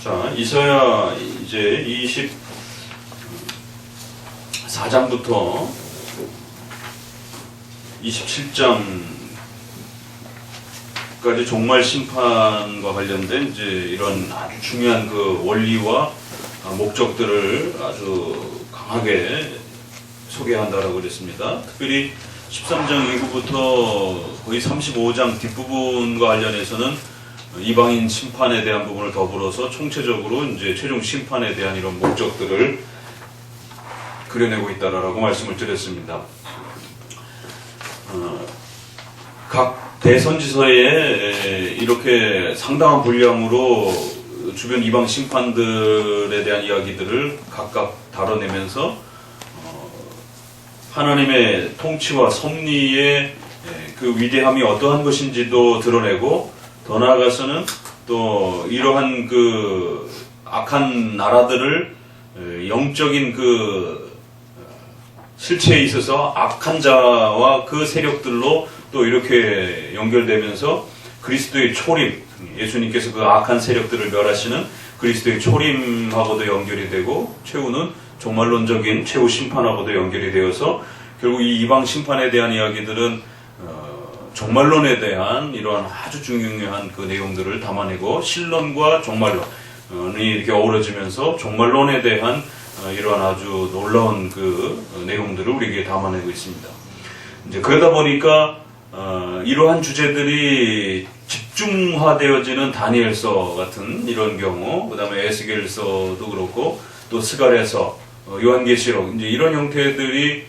자, 이사야 이제 24장부터 27장까지 종말 심판과 관련된 이제 이런 아주 중요한 그 원리와 목적들을 아주 강하게 소개한다라고 그랬습니다. 특별히 13장 이후부터 거의 35장 뒷부분과 관련해서는 이방인 심판에 대한 부분을 더불어서 총체적으로 이제 최종 심판에 대한 이런 목적들을 그려내고 있다라고 말씀을 드렸습니다. 각 대선지서에 이렇게 상당한 분량으로 주변 이방 심판들에 대한 이야기들을 각각 다뤄내면서 하나님의 통치와 섭리의 그 위대함이 어떠한 것인지도 드러내고, 더 나아가서는 또 이러한 그 악한 나라들을 영적인 그 실체에 있어서 악한 자와 그 세력들로 또 이렇게 연결되면서 그리스도의 초림, 예수님께서 그 악한 세력들을 멸하시는 그리스도의 초림하고도 연결이 되고, 최후는 종말론적인 최후 심판하고도 연결이 되어서 결국 이 이방 심판에 대한 이야기들은 종말론에 대한 이러한 아주 중요한 그 내용들을 담아내고, 신론과 종말론이 이렇게 어우러지면서 종말론에 대한 이러한 아주 놀라운 그 내용들을 우리에게 담아내고 있습니다. 이제 그러다 보니까 이러한 주제들이 집중화되어지는 다니엘서 같은 이런 경우, 그 다음에 에스겔서도 그렇고, 또 스가랴서, 요한계시록, 이제 이런 형태들이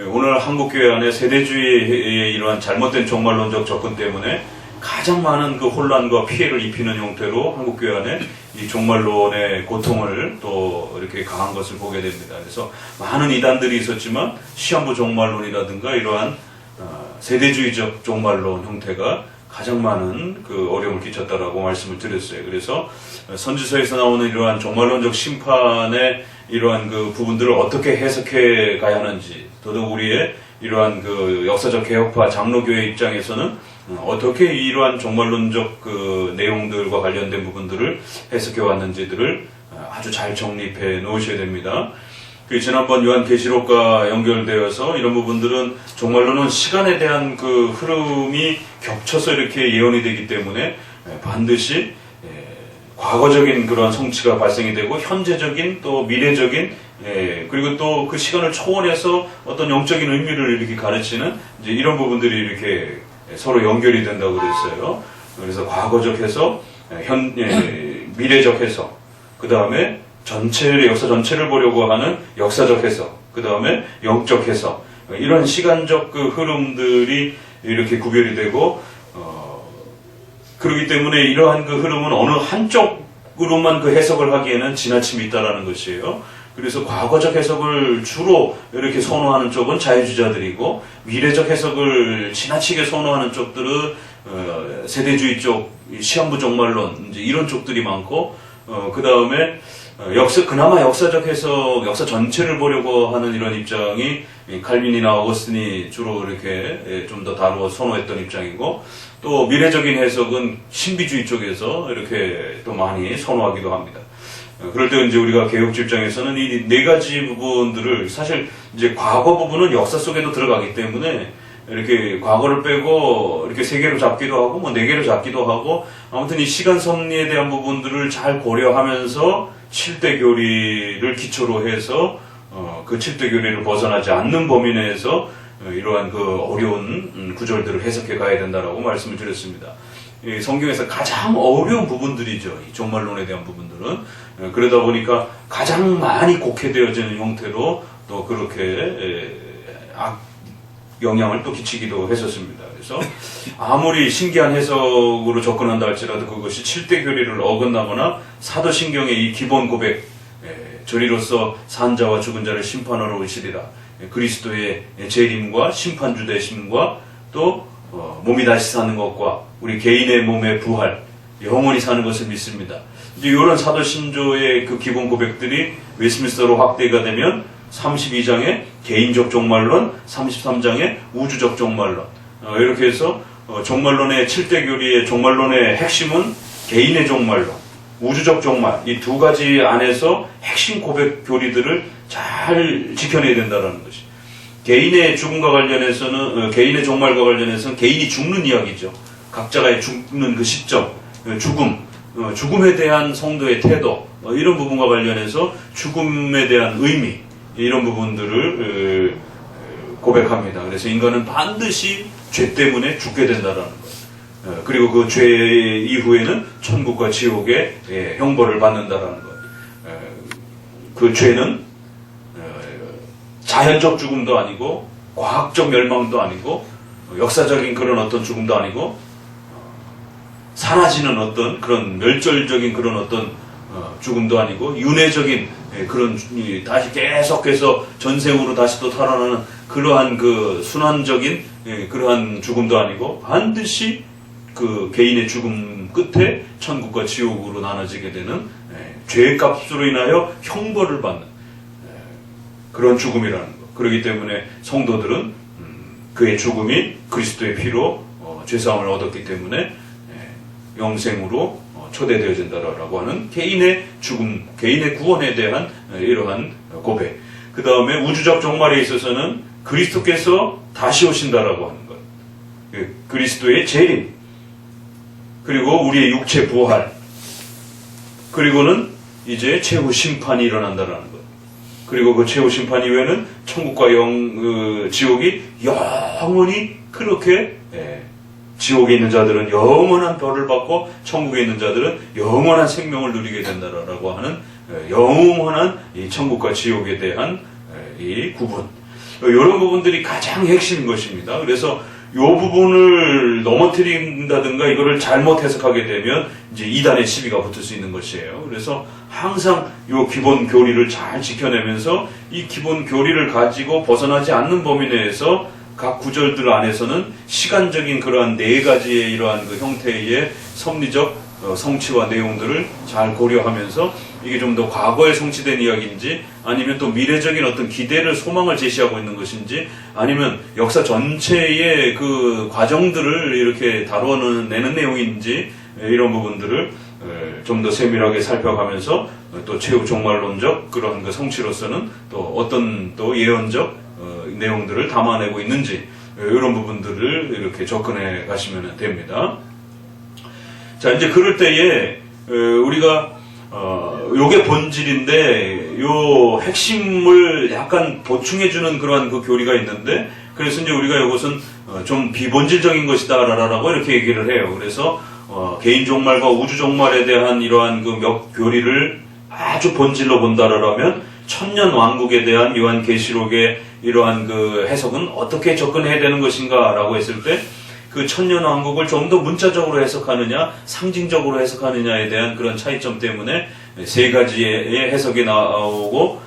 오늘 한국교회 안에 세대주의의 이러한 잘못된 종말론적 접근 때문에 가장 많은 그 혼란과 피해를 입히는 형태로 한국교회 안에 이 종말론의 고통을 또 이렇게 강한 것을 보게 됩니다. 그래서 많은 이단들이 있었지만 시한부 종말론이라든가 이러한 세대주의적 종말론 형태가 가장 많은 그 어려움을 끼쳤다라고 말씀을 드렸어요. 그래서 선지서에서 나오는 이러한 종말론적 심판의 이러한 그 부분들을 어떻게 해석해 가야 하는지, 더더욱 우리의 이러한 그 역사적 개혁파 장로교회 입장에서는 어떻게 이러한 종말론적 그 내용들과 관련된 부분들을 해석해 왔는지들을 아주 잘 정립해 놓으셔야 됩니다. 그 지난번 요한계시록과 연결되어서 이런 부분들은 종말론은 시간에 대한 그 흐름이 겹쳐서 이렇게 예언이 되기 때문에 반드시 과거적인 그러한 성취가 발생이 되고, 현재적인 또 미래적인, 그리고 또 그 시간을 초월해서 어떤 영적인 의미를 이렇게 가르치는 이제 이런 부분들이 이렇게 서로 연결이 된다고 그랬어요. 그래서 과거적 해석, 미래적 해석, 그 다음에 역사 전체를 보려고 하는 역사적 해석, 그 다음에 영적 해석, 이런 시간적 그 흐름들이 이렇게 구별이 되고, 그렇기 때문에 이러한 그 흐름은 어느 한쪽으로만 그 해석을 하기에는 지나침이 있다라는 것이에요. 그래서 과거적 해석을 주로 이렇게 선호하는 쪽은 자유주의자들이고, 미래적 해석을 지나치게 선호하는 쪽들은 세대주의 쪽, 시한부 종말론, 이제 이런 쪽들이 많고, 그 다음에 그나마 역사적 해석, 역사 전체를 보려고 하는 이런 입장이 칼빈이나 어거스틴이 주로 이렇게 좀 더 다루어 선호했던 입장이고, 또 미래적인 해석은 신비주의 쪽에서 이렇게 또 많이 선호하기도 합니다. 그럴 때 이제 우리가 개혁주 입장에서는 이 네 가지 부분들을, 사실 이제 과거 부분은 역사 속에도 들어가기 때문에 이렇게 과거를 빼고 이렇게 세 개로 잡기도 하고 뭐 네 개로 잡기도 하고, 아무튼 이 시간 섭리에 대한 부분들을 잘 고려하면서 7대 교리를 기초로 해서 그 7대 교리를 벗어나지 않는 범위 내에서 이러한 그 어려운 구절들을 해석해 가야 된다라고 말씀을 드렸습니다. 이 성경에서 가장 어려운 부분들이죠. 이 종말론에 대한 부분들은. 그러다 보니까 가장 많이 곡해되어지는 형태로 또 그렇게 영향을 또 끼치기도 했었습니다. 그래서 아무리 신기한 해석으로 접근한다 할지라도 그것이 7대 교리를 어긋나거나 사도신경의 이 기본 고백, 저리로서 산 자와 죽은 자를 심판하러 오시리라, 그리스도의 재림과 심판주 되심과 또 몸이 다시 사는 것과 우리 개인의 몸의 부활, 영원히 사는 것을 믿습니다. 이제 이런 사도신조의 그 기본 고백들이 웨스민스터로 확대가 되면 32장의 개인적 종말론, 33장의 우주적 종말론, 이렇게 해서 종말론의 7대 교리의 종말론의 핵심은 개인의 종말론, 우주적 종말, 이 두 가지 안에서 핵심 고백 교리들을 잘 지켜내야 된다는 것이. 개인의 죽음과 관련해서는, 개인의 종말과 관련해서는 개인이 죽는 이야기죠. 각자가 죽는 그 시점, 죽음에 대한 성도의 태도, 이런 부분과 관련해서 죽음에 대한 의미, 이런 부분들을 고백합니다. 그래서 인간은 반드시 죄 때문에 죽게 된다는 것. 그리고 그 죄 이후에는 천국과 지옥의 형벌을 받는다는 것. 그 죄는 자연적 죽음도 아니고 과학적 멸망도 아니고 역사적인 그런 어떤 죽음도 아니고 사라지는 어떤 그런 멸절적인 그런 어떤 죽음도 아니고 윤회적인 그런 다시 계속해서 전생으로 다시 또 살아나는 그러한 그 순환적인 그러한 죽음도 아니고 반드시 그 개인의 죽음 끝에 천국과 지옥으로 나눠지게 되는 죄값으로 인하여 형벌을 받는 그런 죽음이라는 것. 그렇기 때문에 성도들은 그의 죽음이 그리스도의 피로 죄사함을 얻었기 때문에 영생으로 초대되어진다라고 하는 개인의 죽음, 개인의 구원에 대한 이러한 고백. 그 다음에 우주적 종말에 있어서는 그리스도께서 다시 오신다라고 하는 것. 그리스도의 재림, 그리고 우리의 육체 부활, 그리고는 이제 최후 심판이 일어난다라는 것. 그리고 그 최후 심판 이후에는 천국과 지옥이 영원히 그렇게 지옥에 있는 자들은 영원한 벌을 받고 천국에 있는 자들은 영원한 생명을 누리게 된다라고 하는 영원한 이 천국과 지옥에 대한 이 구분. 이런 부분들이 가장 핵심인 것입니다. 그래서 이 부분을 넘어뜨린다든가 이거를 잘못 해석하게 되면 이제 이단의 시비가 붙을 수 있는 것이에요. 그래서 항상 이 기본 교리를 잘 지켜내면서 이 기본 교리를 가지고 벗어나지 않는 범위 내에서 각 구절들 안에서는 시간적인 그러한 네 가지의 이러한 그 형태의 섭리적 성취와 내용들을 잘 고려하면서 이게 좀 더 과거에 성취된 이야기인지 아니면 또 미래적인 어떤 기대를 소망을 제시하고 있는 것인지 아니면 역사 전체의 그 과정들을 이렇게 다뤄내는 내용인지 이런 부분들을 좀 더 세밀하게 살펴가면서 또 최후 종말론적 그런 그 성취로서는 또 어떤 또 예언적 내용들을 담아내고 있는지 이런 부분들을 이렇게 접근해 가시면 됩니다. 자, 이제 그럴 때에 우리가 요게 본질인데 요 핵심을 약간 보충해주는 그러한 그 교리가 있는데 그래서 이제 우리가 이것은 좀 비본질적인 것이다라고 이렇게 얘기를 해요. 그래서 개인 종말과 우주 종말에 대한 이러한 그 몇 교리를 아주 본질로 본다라면 천년 왕국에 대한 요한계시록의 이러한 그 해석은 어떻게 접근해야 되는 것인가라고 했을 때 그 천년 왕국을 좀 더 문자적으로 해석하느냐 상징적으로 해석하느냐에 대한 그런 차이점 때문에 세 가지의 해석이 나오고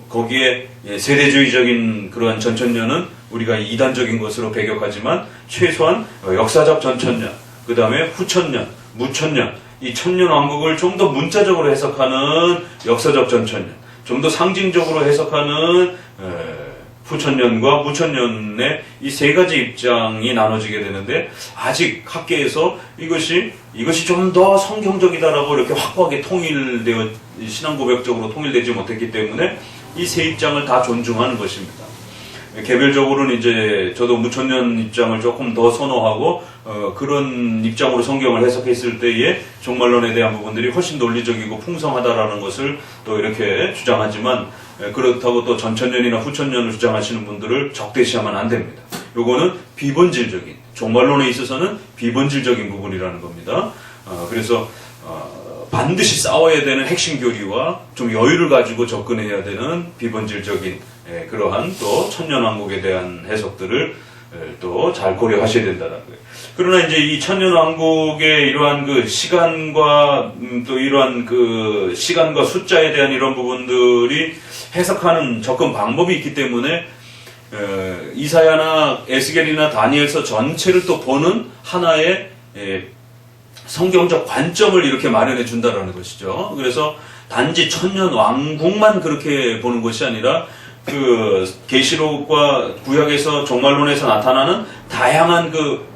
거기에 세대주의적인 그러한 전천년은 우리가 이단적인 것으로 배격하지만 최소한 역사적 전천년 그 다음에 후천년, 무천년 이 천년 왕국을 좀 더 문자적으로 해석하는 역사적 전천년 좀 더 상징적으로 해석하는 후천년과 무천년의 이 세 가지 입장이 나눠지게 되는데 아직 학계에서 이것이 좀 더 성경적이다라고 이렇게 확고하게 통일되어 신앙고백적으로 통일되지 못했기 때문에 이 세 입장을 다 존중하는 것입니다. 개별적으로는 이제 저도 무천년 입장을 조금 더 선호하고 그런 입장으로 성경을 해석했을 때에 종말론에 대한 부분들이 훨씬 논리적이고 풍성하다라는 것을 또 이렇게 주장하지만 그렇다고 또 전천년이나 후천년을 주장하시는 분들을 적대시하면 안 됩니다. 요거는 비본질적인 종말론에 있어서는 비본질적인 부분이라는 겁니다. 그래서 반드시 싸워야 되는 핵심 교리와 좀 여유를 가지고 접근해야 되는 비본질적인 그러한 또 천년왕국에 대한 해석들을 또 잘 고려하셔야 된다는 거예요. 그러나 이제 이 천년왕국의 이러한 그 시간과 또 이러한 그 시간과 숫자에 대한 이런 부분들이 해석하는 접근 방법이 있기 때문에 이사야나 에스겔이나 다니엘서 전체를 또 보는 하나의 성경적 관점을 이렇게 마련해 준다라는 것이죠. 그래서 단지 천년 왕국만 그렇게 보는 것이 아니라 그 계시록과 구약에서 종말론에서 나타나는 다양한 그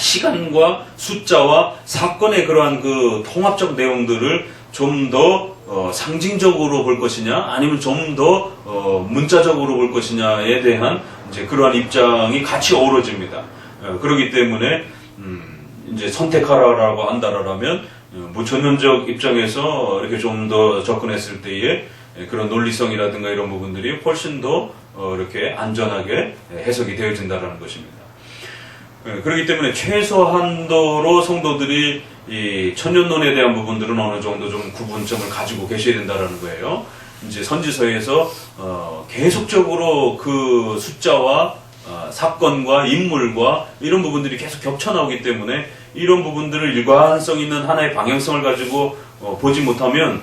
시간과 숫자와 사건의 그러한 그 통합적 내용들을 좀 더 상징적으로 볼 것이냐, 아니면 좀 더 문자적으로 볼 것이냐에 대한 이제 그러한 입장이 같이 어우러집니다. 그렇기 때문에 이제 선택하라라고 한다라면 무천년적 입장에서 이렇게 좀 더 접근했을 때에 그런 논리성이라든가 이런 부분들이 훨씬 더 이렇게 안전하게 해석이 되어진다라는 것입니다. 그렇기 때문에 최소한도로 성도들이 이 천년론에 대한 부분들은 어느 정도 좀 구분점을 가지고 계셔야 된다라는 거예요. 이제 선지서에서 계속적으로 그 숫자와 사건과 인물과 이런 부분들이 계속 겹쳐 나오기 때문에 이런 부분들을 일관성 있는 하나의 방향성을 가지고 보지 못하면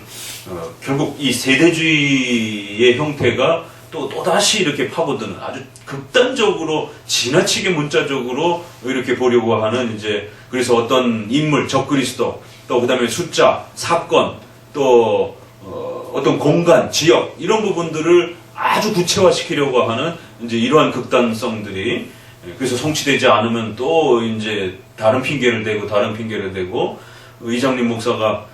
결국 이 세대주의의 형태가 또다시 이렇게 파고드는 아주 극단적으로 지나치게 문자적으로 이렇게 보려고 하는 이제 그래서 어떤 인물, 적그리스도, 또 그 다음에 숫자, 사건, 또 어떤 공간, 지역 이런 부분들을 아주 구체화시키려고 하는 이제 이러한 극단성들이 그래서 성취되지 않으면 또 이제 다른 핑계를 대고 이장림 목사가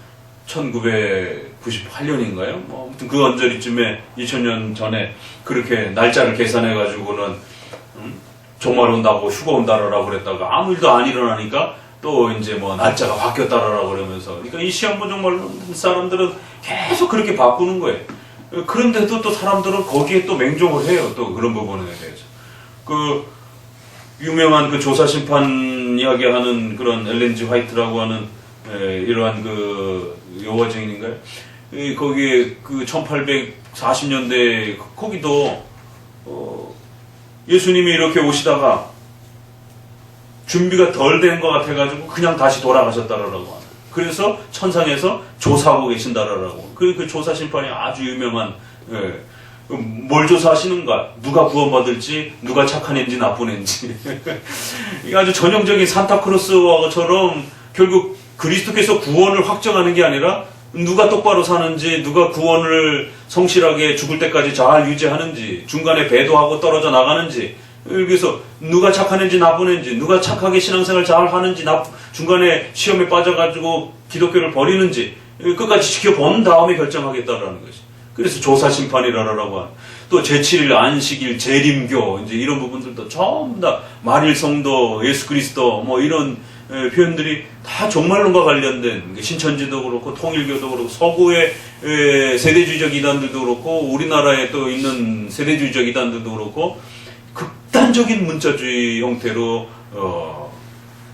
1998년인가요? 뭐 아무튼 그 언저리쯤에 2000년 전에 그렇게 날짜를 계산해 가지고는 종말 온다고 휴가 온다라고 그랬다가 아무 일도 안 일어나니까 또 이제 뭐 날짜가 바뀌었다라고 그러면서 그러니까 이 시한부 종말 사람들은 계속 그렇게 바꾸는 거예요. 그런데도 또 사람들은 거기에 또 맹종을 해요. 또 그런 부분에 대해서. 그 유명한 그 조사 심판 이야기하는 그런 엘렌 G 화이트라고 하는 이러한 그 여호와 증인인가요? 거기에 그 1840년대 거기도 예수님이 이렇게 오시다가 준비가 덜 된 것 같아가지고 그냥 다시 돌아가셨다라고 하는. 그래서 천상에서 조사하고 계신다라고. 그 조사 심판이 아주 유명한. 뭘 조사하시는가? 누가 구원받을지, 누가 착한 애인지 나쁜 애인지. 이게 아주 전형적인 산타크로스와처럼 결국 그리스도께서 구원을 확정하는 게 아니라 누가 똑바로 사는지, 누가 구원을 성실하게 죽을 때까지 잘 유지하는지, 중간에 배도하고 떨어져 나가는지, 그래서 누가 착한 애인지 나쁜 애인지, 누가 착하게 신앙생활 잘 하는지, 중간에 시험에 빠져가지고 기독교를 버리는지, 끝까지 지켜본 다음에 결정하겠다라는 것이. 그래서 조사심판이라고 하는. 또 제7일 안식일, 재림교, 이제 이런 부분들도 전부 다 만일성도, 예수 그리스도, 뭐 이런 표현들이 다 종말론과 관련된 신천지도 그렇고 통일교도 그렇고 서구의 세대주의적 이단들도 그렇고 우리나라에 또 있는 세대주의적 이단들도 그렇고 극단적인 문자주의 형태로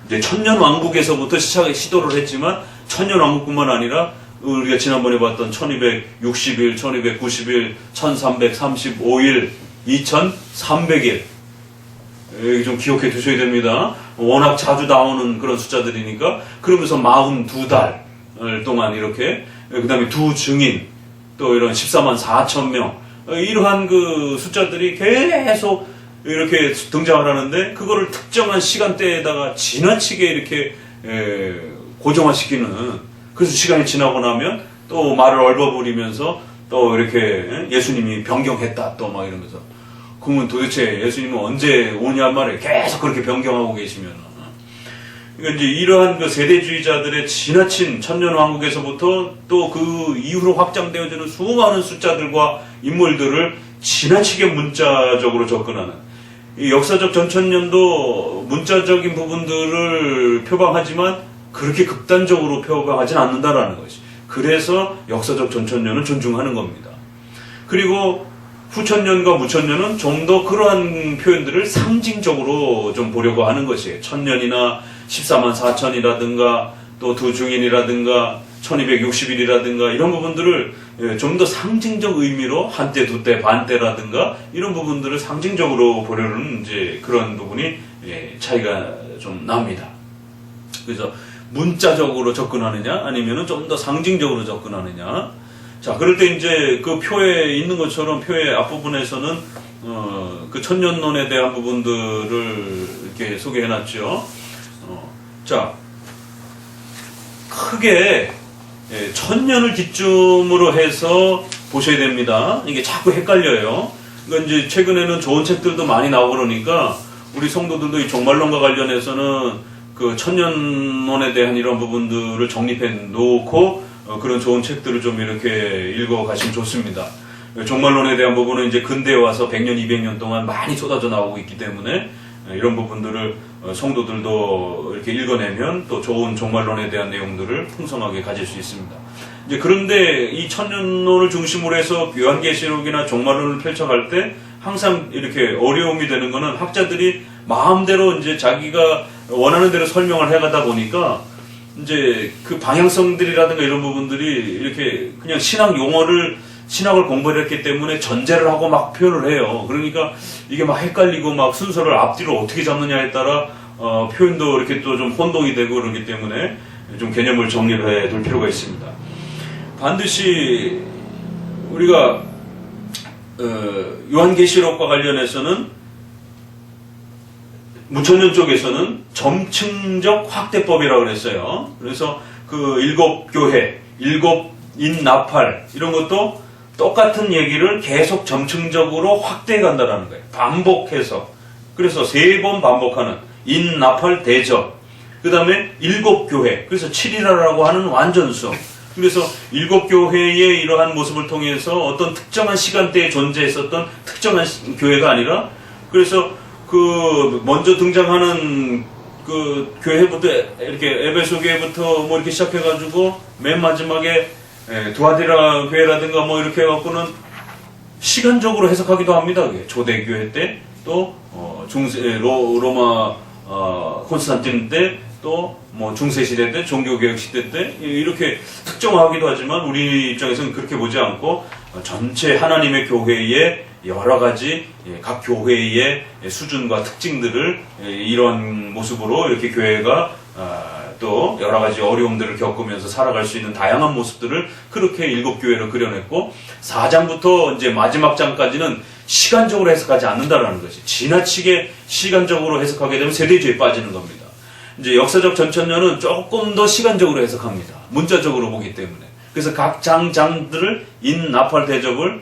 이제 천년왕국에서부터 시도를 했지만 천년왕국뿐만 아니라 우리가 지난번에 봤던 1260일, 1290일, 1335일, 2300일 좀 기억해 두셔야 됩니다. 워낙 자주 나오는 그런 숫자들이니까. 그러면서 42달 동안 이렇게, 그 다음에 두 증인, 또 이런 14만 4천 명, 이러한 그 숫자들이 계속 이렇게 등장을 하는데, 그거를 특정한 시간대에다가 지나치게 이렇게 고정화시키는, 그래서 시간이 지나고 나면 또 말을 얼버무리면서 또 이렇게 예수님이 변경했다, 또 막 이러면서. 그러면 도대체 예수님은 언제 오냐 말이에요. 계속 그렇게 변경하고 계시면. 그러니까 이제 이러한 그 세대주의자들의 지나친 천년왕국에서부터 또 그 이후로 확장되어지는 수많은 숫자들과 인물들을 지나치게 문자적으로 접근하는. 이 역사적 전천년도 문자적인 부분들을 표방하지만 그렇게 극단적으로 표방하진 않는다라는 것이. 그래서 역사적 전천년은 존중하는 겁니다. 그리고 후천년과 무천년은 좀 더 그러한 표현들을 상징적으로 좀 보려고 하는 것이에요. 천년이나 14만 4천이라든가 또 두 증인이라든가 1260일이라든가 이런 부분들을 좀 더 상징적 의미로 한때, 두때, 반때라든가 이런 부분들을 상징적으로 보려는 이제 그런 부분이 차이가 좀 납니다. 그래서 문자적으로 접근하느냐 아니면은 좀 더 상징적으로 접근하느냐. 자, 그럴 때 이제 그 표에 있는 것처럼 표의 앞부분에서는 그 천년론에 대한 부분들을 이렇게 소개해놨죠. 자, 크게 천년을 기점으로 해서 보셔야 됩니다. 이게 자꾸 헷갈려요. 그러니까 이제 최근에는 좋은 책들도 많이 나오고 그러니까 우리 성도들도 이 종말론과 관련해서는 그 천년론에 대한 이런 부분들을 정립해 놓고 그런 좋은 책들을 좀 이렇게 읽어 가시면 좋습니다. 종말론에 대한 부분은 이제 근대에 와서 100년, 200년 동안 많이 쏟아져 나오고 있기 때문에 이런 부분들을 성도들도 이렇게 읽어내면 또 좋은 종말론에 대한 내용들을 풍성하게 가질 수 있습니다. 이제 그런데 이 천년론을 중심으로 해서 요한계시록이나 종말론을 펼쳐갈 때 항상 이렇게 어려움이 되는 거는 학자들이 마음대로 이제 자기가 원하는 대로 설명을 해가다 보니까 이제 그 방향성들이라든가 이런 부분들이 이렇게 그냥 신학을 공부를 했기 때문에 전제를 하고 막 표현을 해요. 그러니까 이게 막 헷갈리고 막 순서를 앞뒤로 어떻게 잡느냐에 따라 표현도 이렇게 또 좀 혼동이 되고 그러기 때문에 좀 개념을 정리를 해 둘 필요가 있습니다. 반드시 우리가 요한계시록과 관련해서는 무천년 쪽에서는 점층적 확대법이라고 그랬어요. 그래서 그 7교회, 7인나팔 이런 것도 똑같은 얘기를 계속 점층적으로 확대해 간다는 거예요. 반복해서. 그래서 3번 반복하는 인나팔 대접. 그 다음에 7교회. 그래서 7이라고 하는 완전수. 그래서 7교회의 이러한 모습을 통해서 어떤 특정한 시간대에 존재했었던 특정한 교회가 아니라 그래서 그 먼저 등장하는 그 교회부터 이렇게 에베소 교회부터 뭐 이렇게 시작해가지고 맨 마지막에 두아디라 교회라든가 뭐 이렇게 해갖고는 시간적으로 해석하기도 합니다. 그게 초대 교회 때 또 로마 콘스탄틴 때 또 뭐 중세 시대 때 종교개혁 시대 때 이렇게 특정하기도 하지만 우리 입장에서는 그렇게 보지 않고 전체 하나님의 교회의 여러 가지 각 교회의 수준과 특징들을 이런 모습으로 이렇게 교회가 또 여러 가지 어려움들을 겪으면서 살아갈 수 있는 다양한 모습들을 그렇게 7교회로 그려냈고 4장부터 이제 마지막 장까지는 시간적으로 해석하지 않는다라는 것이 지나치게 시간적으로 해석하게 되면 세대주의에 빠지는 겁니다. 이제 역사적 전천년은 조금 더 시간적으로 해석합니다. 문자적으로 보기 때문에. 그래서 각 장들을 인나팔 대접을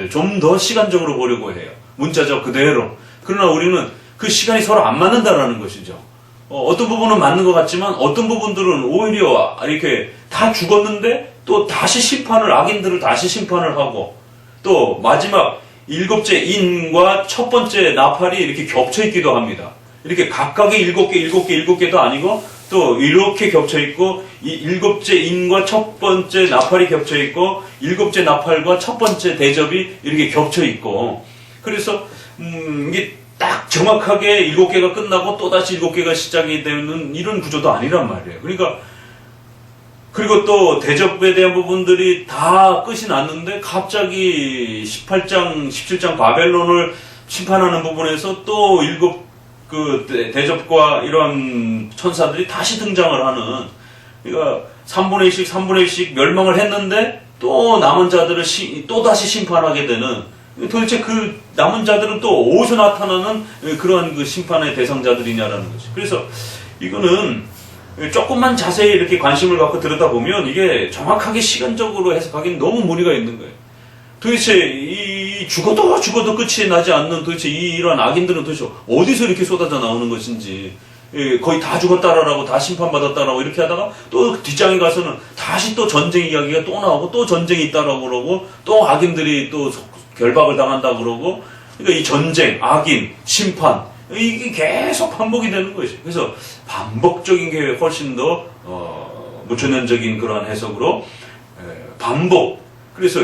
좀 더 시간적으로 보려고 해요. 문자적 그대로. 그러나 우리는 그 시간이 서로 안 맞는다라는 것이죠. 어떤 부분은 맞는 것 같지만 어떤 부분들은 오히려 이렇게 다 죽었는데 또 다시 악인들을 다시 심판을 하고 또 마지막 7째 인과 첫 번째 나팔이 이렇게 겹쳐 있기도 합니다. 이렇게 각각의 7개도 아니고 또 이렇게 겹쳐 있고 이 7째 인과 첫 번째 나팔이 겹쳐 있고 7째 나팔과 첫 번째 대접이 이렇게 겹쳐 있고 그래서 이게 딱 정확하게 7개가 끝나고 또다시 7개가 시작이 되는 이런 구조도 아니란 말이에요. 그러니까 그리고 또 대접에 대한 부분들이 다 끝이 났는데 갑자기 18장, 17장 바벨론을 심판하는 부분에서 또 그 대접과 이런 천사들이 다시 등장을 하는 그러니까 3분의 1씩 멸망을 했는데 또 남은 자들을 또 다시 심판하게 되는 도대체 그 남은 자들은 또 어디서 나타나는 그런 그 심판의 대상자들이냐라는 거지. 그래서 이거는 조금만 자세히 이렇게 관심을 갖고 들여다보면 이게 정확하게 시간적으로 해석하기는 너무 무리가 있는 거예요. 도대체 죽어도 끝이 나지 않는 도대체 이런 악인들은 도대체 어디서 이렇게 쏟아져 나오는 것인지 거의 다 죽었다라고 다 심판받았다라고 이렇게 하다가 또 뒷장에 가서는 다시 또 전쟁 이야기가 또 나오고 또 전쟁이 있다라고 그러고 또 악인들이 또 결박을 당한다고 그러고 그러니까 이 전쟁, 악인, 심판 이게 계속 반복이 되는 것이죠. 그래서 반복적인 게 훨씬 더 무천년적인 그러한 해석으로 반복 그래서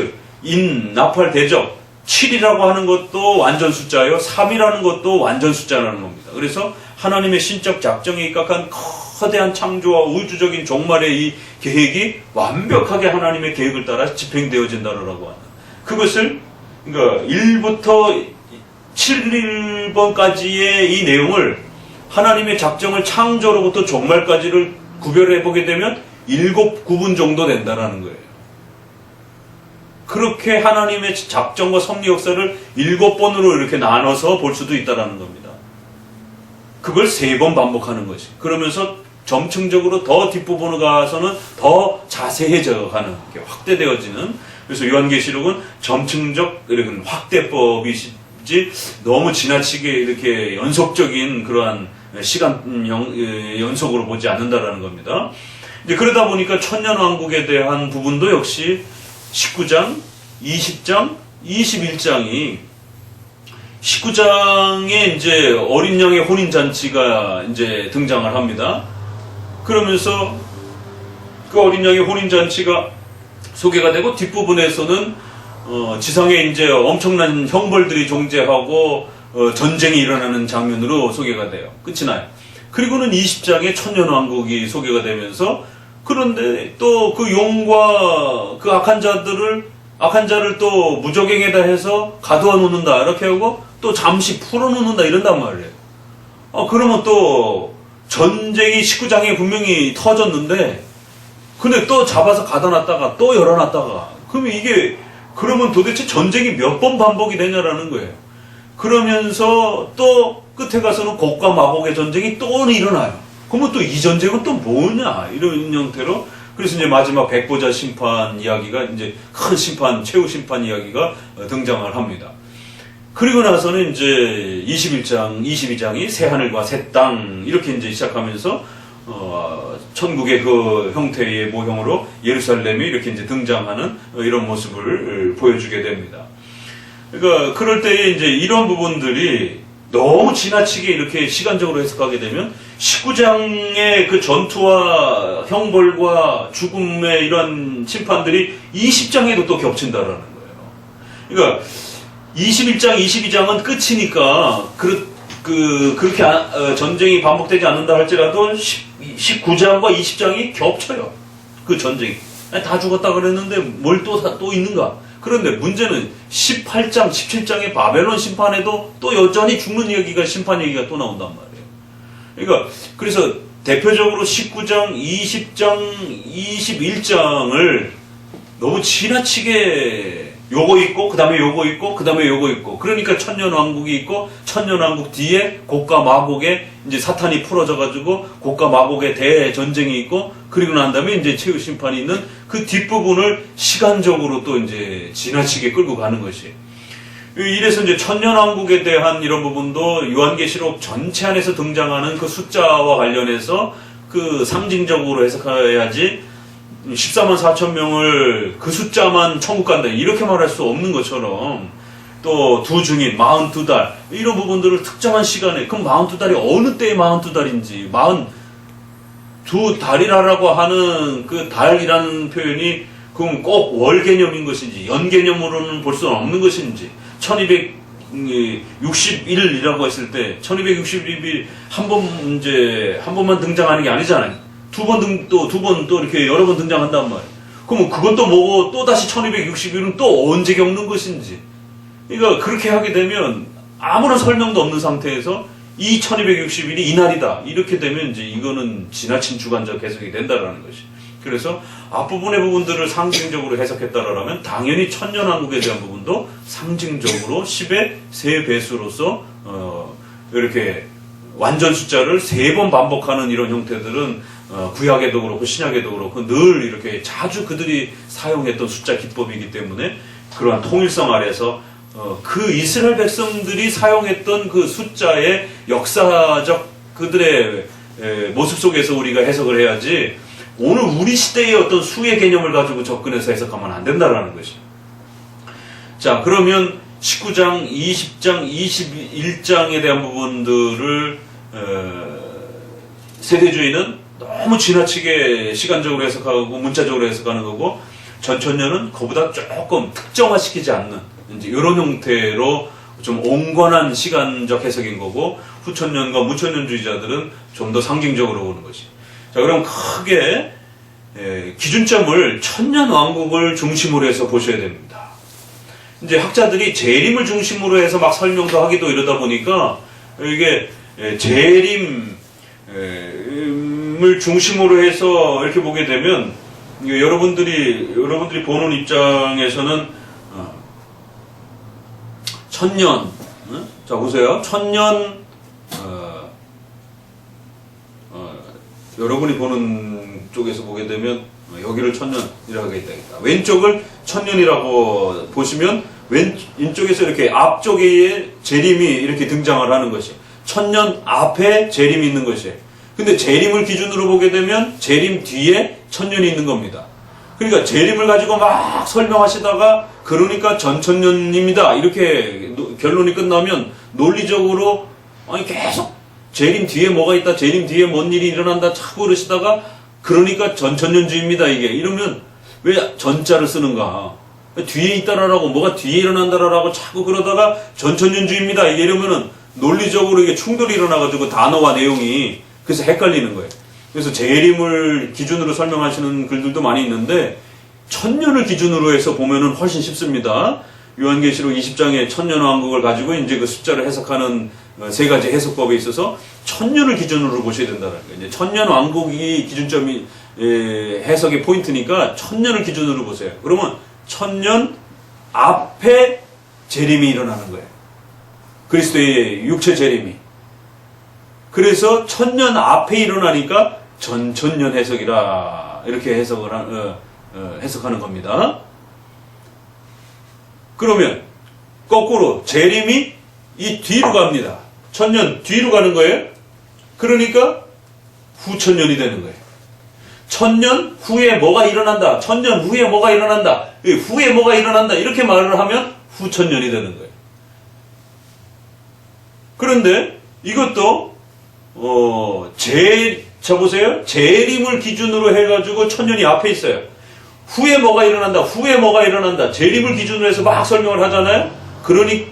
나팔 대접 7이라고 하는 것도 완전 숫자예요. 3이라는 것도 완전 숫자라는 겁니다. 그래서 하나님의 신적 작정에 입각한 거대한 창조와 우주적인 종말의 이 계획이 완벽하게 하나님의 계획을 따라 집행되어진다라고 하는 그것을 그러니까 1부터 7번까지의 이 내용을 하나님의 작정을 창조로부터 종말까지를 구별해 보게 되면 7구분 정도 된다라는 거예요. 그렇게 하나님의 작정과 섭리 역사를 7번으로 이렇게 나눠서 볼 수도 있다라는 겁니다. 그걸 3번 반복하는 거지. 그러면서 점층적으로 더 뒷부분에 가서는 더 자세해져 가는, 확대되어지는. 그래서 요한계시록은 점층적 이런 확대법이지 너무 지나치게 이렇게 연속적인 그러한 시간 연속으로 보지 않는다라는 겁니다. 이제 그러다 보니까 천년왕국에 대한 부분도 역시 19장, 20장, 21장이 19장에 이제 어린 양의 혼인잔치가 이제 등장을 합니다. 그러면서 그 어린 양의 혼인잔치가 소개가 되고 뒷부분에서는 지상에 이제 엄청난 형벌들이 존재하고 전쟁이 일어나는 장면으로 소개가 돼요. 끝이 나요. 그리고는 20장에 천년왕국이 소개가 되면서 그런데 또 그 용과 그 악한 자를 또 무적행에다 해서 가두어 놓는다 이렇게 하고 또 잠시 풀어놓는다 이런단 말이에요. 그러면 또 전쟁이 19장에 분명히 터졌는데 근데 또 잡아서 가둬놨다가 또 열어놨다가 그러면 그러면 도대체 전쟁이 몇 번 반복이 되냐라는 거예요. 그러면서 또 끝에 가서는 곡과 마곡의 전쟁이 또 일어나요. 그러면 또 이 전쟁은 또 뭐냐 이런 형태로 그래서 이제 마지막 백보자 심판 이야기가 이제 큰 심판 최후 심판 이야기가 등장을 합니다. 그리고 나서는 이제 21장, 22장이 새 하늘과 새 땅 이렇게 이제 시작하면서 천국의 그 형태의 모형으로 예루살렘이 이렇게 이제 등장하는 이런 모습을 보여주게 됩니다. 그러니까 그럴 때에 이제 이런 부분들이 너무 지나치게 이렇게 시간적으로 해석하게 되면 19장의 그 전투와 형벌과 죽음의 이런 심판들이 20장에도 또 겹친다라는 거예요. 그러니까 21장, 22장은 끝이니까 그렇게 전쟁이 반복되지 않는다 할지라도 19장과 20장이 겹쳐요. 그 전쟁이. 다 죽었다 그랬는데 뭘 또 있는가? 그런데 문제는 18장, 17장의 바벨론 심판에도 또 여전히 죽는 얘기가, 심판 얘기가 또 나온단 말이에요. 그러니까, 그래서 대표적으로 19장, 20장, 21장을 너무 지나치게 요거 있고, 그 다음에 요거 있고, 그 다음에 요거 있고. 그러니까 천년왕국이 있고, 천년왕국 뒤에 곡과 마곡에 이제 사탄이 풀어져가지고, 곡과 마곡의 대전쟁이 있고, 그리고 난 다음에 이제 최후 심판이 있는 그 뒷부분을 시간적으로 또 이제 지나치게 끌고 가는 것이. 이래서 이제 천년왕국에 대한 이런 부분도 요한계시록 전체 안에서 등장하는 그 숫자와 관련해서 그 상징적으로 해석해야지 14만 4천 명을 그 숫자만 천국 간다 이렇게 말할 수 없는 것처럼 또 두 증인 42달 이런 부분들을 특정한 시간에 그럼 42달이 어느 때의 42달인지 42달이라고 하는 그 달이라는 표현이 그럼 꼭 월 개념인 것인지 연 개념으로는 볼 수는 없는 것인지 1261이라고 했을 때 1261이 한 번만 등장하는 게 아니잖아요. 두 번 또 이렇게 여러 번 등장한단 말이에요. 그러면 그것도 뭐고 또 다시 1261은 또 언제 겪는 것인지. 그러니까 그렇게 하게 되면 아무런 설명도 없는 상태에서 이 1261이 이날이다. 이렇게 되면 이제 이거는 지나친 주관적 해석이 된다라는 것이. 그래서 앞부분의 부분들을 상징적으로 해석했다라면 당연히 천년왕국에 대한 부분도 상징적으로 10의 3배수로서 이렇게 완전 숫자를 3번 반복하는 이런 형태들은 구약에도 그렇고 신약에도 그렇고 늘 이렇게 자주 그들이 사용했던 숫자 기법이기 때문에 그러한 통일성 아래서 그 이스라엘 백성들이 사용했던 그 숫자의 역사적 그들의 모습 속에서 우리가 해석을 해야지 오늘 우리 시대의 어떤 수의 개념을 가지고 접근해서 해석하면 안 된다라는 것이죠. 자, 그러면 19장, 20장, 21장에 대한 부분들을 세대주의는 너무 지나치게 시간적으로 해석하고 문자적으로 해석하는 거고 전천년은 그보다 조금 특정화시키지 않는 이제 이런 형태로 좀 온건한 시간적 해석인 거고 후천년과 무천년주의자들은 좀 더 상징적으로 보는 것이. 자, 그럼 크게 기준점을 천년왕국을 중심으로 해서 보셔야 됩니다. 이제 학자들이 재림을 중심으로 해서 막 설명도 하기도 이러다 보니까 이게 재림을 중심으로 해서 이렇게 보게 되면 여러분들이 보는 입장에서는 천년, 자 보세요. 천년 여러분이 보는 쪽에서 보게 되면 여기를 천년이라고 하겠다. 왼쪽을 천년이라고 보시면 왼쪽에서 이렇게 앞쪽에 재림이 이렇게 등장을 하는 것이 천년 앞에 재림이 있는 것이에요. 근데 재림을 기준으로 보게 되면 재림 뒤에 천년이 있는 겁니다. 그러니까 재림을 가지고 막 설명하시다가 그러니까 전천년입니다. 이렇게 결론이 끝나면 논리적으로 아니 계속 재림 뒤에 뭐가 있다, 재림 뒤에 뭔 일이 일어난다 자꾸 그러시다가 그러니까 전천년주의입니다. 이게 이러면 왜 전자를 쓰는가? 뒤에 있다라고 뭐가 뒤에 일어난다라고 자꾸 그러다가 전천년주의입니다. 이게 이러면은 논리적으로 이게 충돌이 일어나가지고 단어와 내용이 그래서 헷갈리는 거예요. 그래서 재림을 기준으로 설명하시는 글들도 많이 있는데 천년을 기준으로 해서 보면은 훨씬 쉽습니다. 요한계시록 20장에 천년왕국을 가지고 이제 그 숫자를 해석하는 세 가지 해석법에 있어서 천년을 기준으로 보셔야 된다는 거예요. 이제 천년왕국이 기준점이 해석의 포인트니까 천년을 기준으로 보세요. 그러면 천년 앞에 재림이 일어나는 거예요. 그리스도의 육체 재림이. 그래서 천년 앞에 일어나니까 전천년 해석이라 이렇게 해석하는 겁니다. 그러면 거꾸로 재림이 이 뒤로 갑니다. 천년 뒤로 가는 거예요. 그러니까 후천년이 되는 거예요. 천년 후에 뭐가 일어난다. 천년 후에 뭐가 일어난다. 후에 뭐가 일어난다. 이렇게 말을 하면 후천년이 되는 거예요. 그런데 이것도 자 보세요. 재림을 기준으로 해가지고 천년이 앞에 있어요. 후에 뭐가 일어난다. 후에 뭐가 일어난다. 재림을 기준으로 해서 막 설명을 하잖아요. 그러니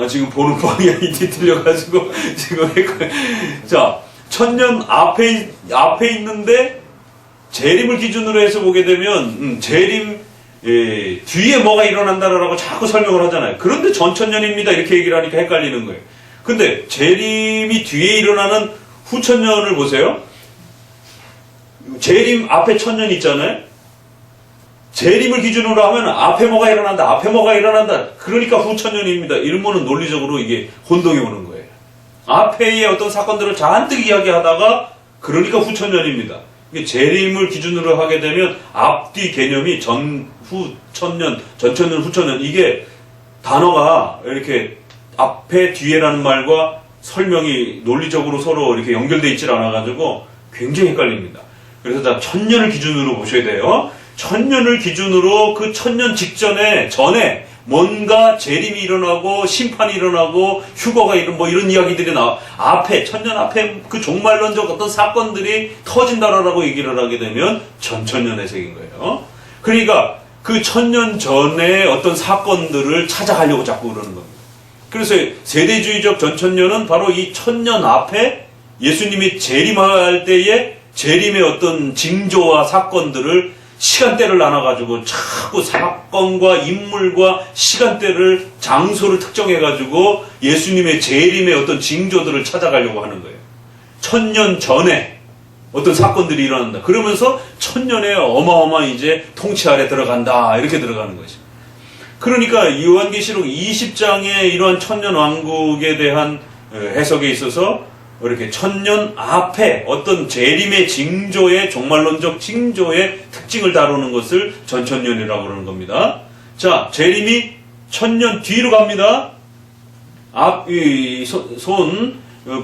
지금 보는 방향이 뒤틀려가지고 지금 자 천년 앞에 있는데 재림을 기준으로 해서 보게 되면 재림 뒤에 뭐가 일어난다라고 자꾸 설명을 하잖아요. 그런데 전천년입니다. 이렇게 얘기를 하니까 헷갈리는 거예요. 근데 재림이 뒤에 일어나는 후천년을 보세요. 재림 앞에 천년 있잖아요. 재림을 기준으로 하면 앞에 뭐가 일어난다. 앞에 뭐가 일어난다. 그러니까 후천년입니다. 이러면은 논리적으로 이게 혼동이 오는 거예요. 앞에의 어떤 사건들을 잔뜩 이야기하다가 그러니까 후천년입니다. 재림을 기준으로 하게 되면 앞뒤 개념이 전, 후, 천년, 전천년, 후천년 이게 단어가 이렇게 앞에 뒤에라는 말과 설명이 논리적으로 서로 이렇게 연결되어 있질 않아가지고 굉장히 헷갈립니다. 그래서 다 천년을 기준으로 보셔야 돼요. 천년을 기준으로 그 천년 전에 뭔가 재림이 일어나고 심판이 일어나고 휴거가 뭐 이런 이야기들이 천년 앞에 그 종말론적 어떤 사건들이 터진다라고 얘기를 하게 되면 전천년 해석인 거예요. 그러니까 그 천년 전에 어떤 사건들을 찾아가려고 자꾸 그러는 겁니다. 그래서 세대주의적 전천년은 바로 이 천년 앞에 예수님이 재림할 때에 재림의 어떤 징조와 사건들을 시간대를 나눠가지고 자꾸 사건과 인물과 시간대를 장소를 특정해가지고 예수님의 재림의 어떤 징조들을 찾아가려고 하는 거예요. 천년 전에 어떤 사건들이 일어난다. 그러면서 천년에 어마어마한 이제 통치 아래 들어간다. 이렇게 들어가는 것이. 그러니까 요한계시록 20장의 이러한 천년 왕국에 대한 해석에 있어서 이렇게 천년 앞에 어떤 재림의 징조의 종말론적 징조의 특징을 다루는 것을 전천년이라고 그러는 겁니다. 자, 재림이 천년 뒤로 갑니다.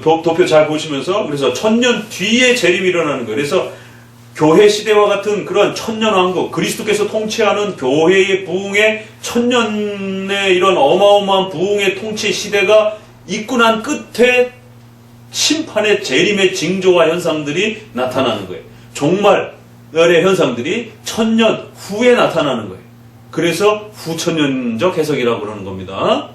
도표 잘 보시면서 그래서 천년 뒤에 재림이 일어나는 거예요. 그래서 교회 시대와 같은 그런 천년 왕국, 그리스도께서 통치하는 교회의 부흥의 천년의 이런 어마어마한 부흥의 통치 시대가 있고 난 끝에 심판의 재림의 징조와 현상들이 나타나는 거예요. 종말의 현상들이 천년 후에 나타나는 거예요. 그래서 후천년적 해석이라고 그러는 겁니다.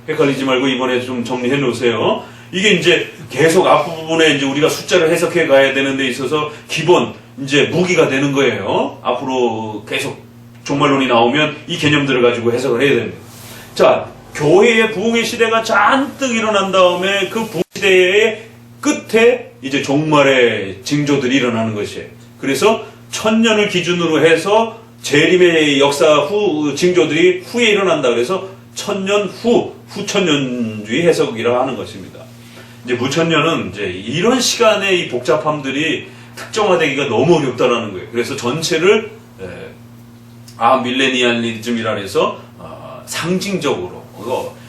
헷갈리지 말고 이번에 좀 정리해 놓으세요. 이게 이제 계속 앞부분에 이제 우리가 숫자를 해석해 가야 되는 데 있어서 기본 이제 무기가 되는 거예요. 앞으로 계속 종말론이 나오면 이 개념들을 가지고 해석을 해야 됩니다. 자, 교회의 부흥의 시대가 잔뜩 일어난 다음에 그 부흥 시대의 끝에 이제 종말의 징조들이 일어나는 것이에요. 그래서 천년을 기준으로 해서 재림의 역사 후 징조들이 후에 일어난다. 그래서 천년 후천년주의 해석이라 하는 것입니다. 이제 무천년은 이제 이런 시간의 이 복잡함들이 특정화되기가 너무 어렵다라는 거예요. 그래서 전체를 밀레니얼리즘이라 해서 상징적으로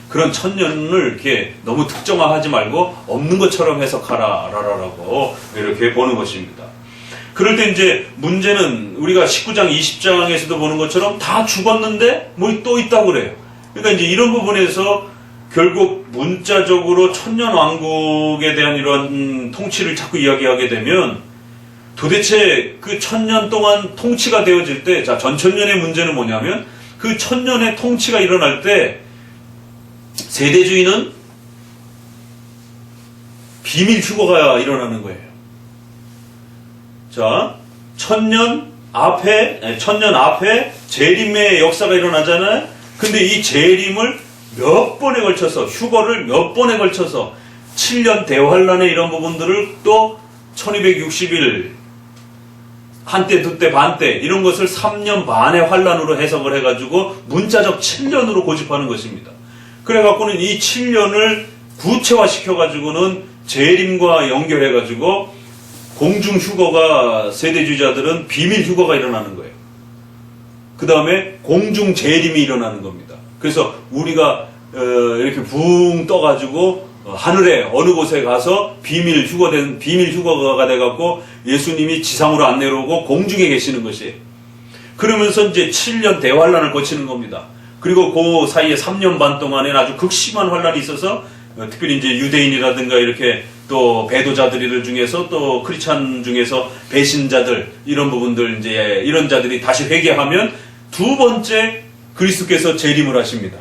그런 천년을 이렇게 너무 특정화하지 말고 없는 것처럼 해석하라라고 이렇게 보는 것입니다. 그럴 때 이제 문제는 우리가 19장, 20장에서도 보는 것처럼 다 죽었는데 뭐 또 있다고 그래요. 그러니까 이제 이런 부분에서 결국 문자적으로 천년왕국에 대한 이런 통치를 자꾸 이야기하게 되면 도대체 그 1000년 동안 통치가 되어질 때, 자, 전천년의 문제는 뭐냐면 그 1000년의 통치가 일어날 때 세대주의는 비밀 휴거가 일어나는 거예요. 자, 1000년 앞에 재림의 역사가 일어나잖아요. 근데 이 재림을 몇 번에 걸쳐서, 휴거를 몇 번에 걸쳐서 7년 대환란의 이런 부분들을 또 1260일 한때 두때 반때 이런 것을 3년 반의 환란으로 해석을 해가지고 문자적 7년으로 고집하는 것입니다. 그래갖고는 이 7년을 구체화시켜가지고는 재림과 연결해가지고 공중 휴거가 세대주의자들은 비밀 휴거가 일어나는 거예요. 그 다음에 공중 재림이 일어나는 겁니다. 그래서 우리가 이렇게 붕 떠가지고 하늘에 어느 곳에 가서 비밀 휴거가 돼갖고 예수님이 지상으로 안 내려오고 공중에 계시는 것이에요. 그러면서 이제 7년 대환란을 거치는 겁니다. 그리고 그 사이에 3년 반 동안에 아주 극심한 환란이 있어서 특별히 이제 유대인이라든가 이렇게 또 배도자들 중에서 또 크리스찬 중에서 배신자들 이런 부분들 이제 이런 자들이 다시 회개하면 두 번째 그리스도께서 재림을 하십니다.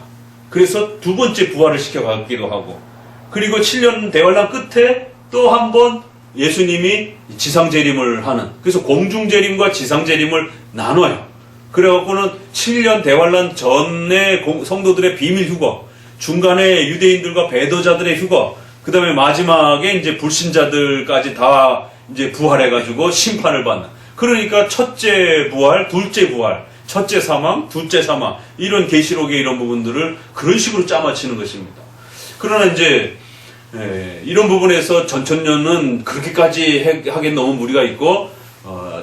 그래서 두 번째 부활을 시켜가기도 하고 그리고 7년 대환란 끝에 또 한 번 예수님이 지상재림을 하는 그래서 공중재림과 지상재림을 나눠요. 그래갖고는 7년 대환란 전에 성도들의 비밀 휴거 중간에 유대인들과 배도자들의 휴거 그 다음에 마지막에 이제 불신자들까지 다 이제 부활해가지고 심판을 받는 그러니까 첫째 부활, 둘째 부활 첫째 사망, 둘째 사망 이런 계시록의 이런 부분들을 그런 식으로 짜맞히는 것입니다. 그러나 이제 이런 부분에서 전천년은 그렇게까지 하기엔 너무 무리가 있고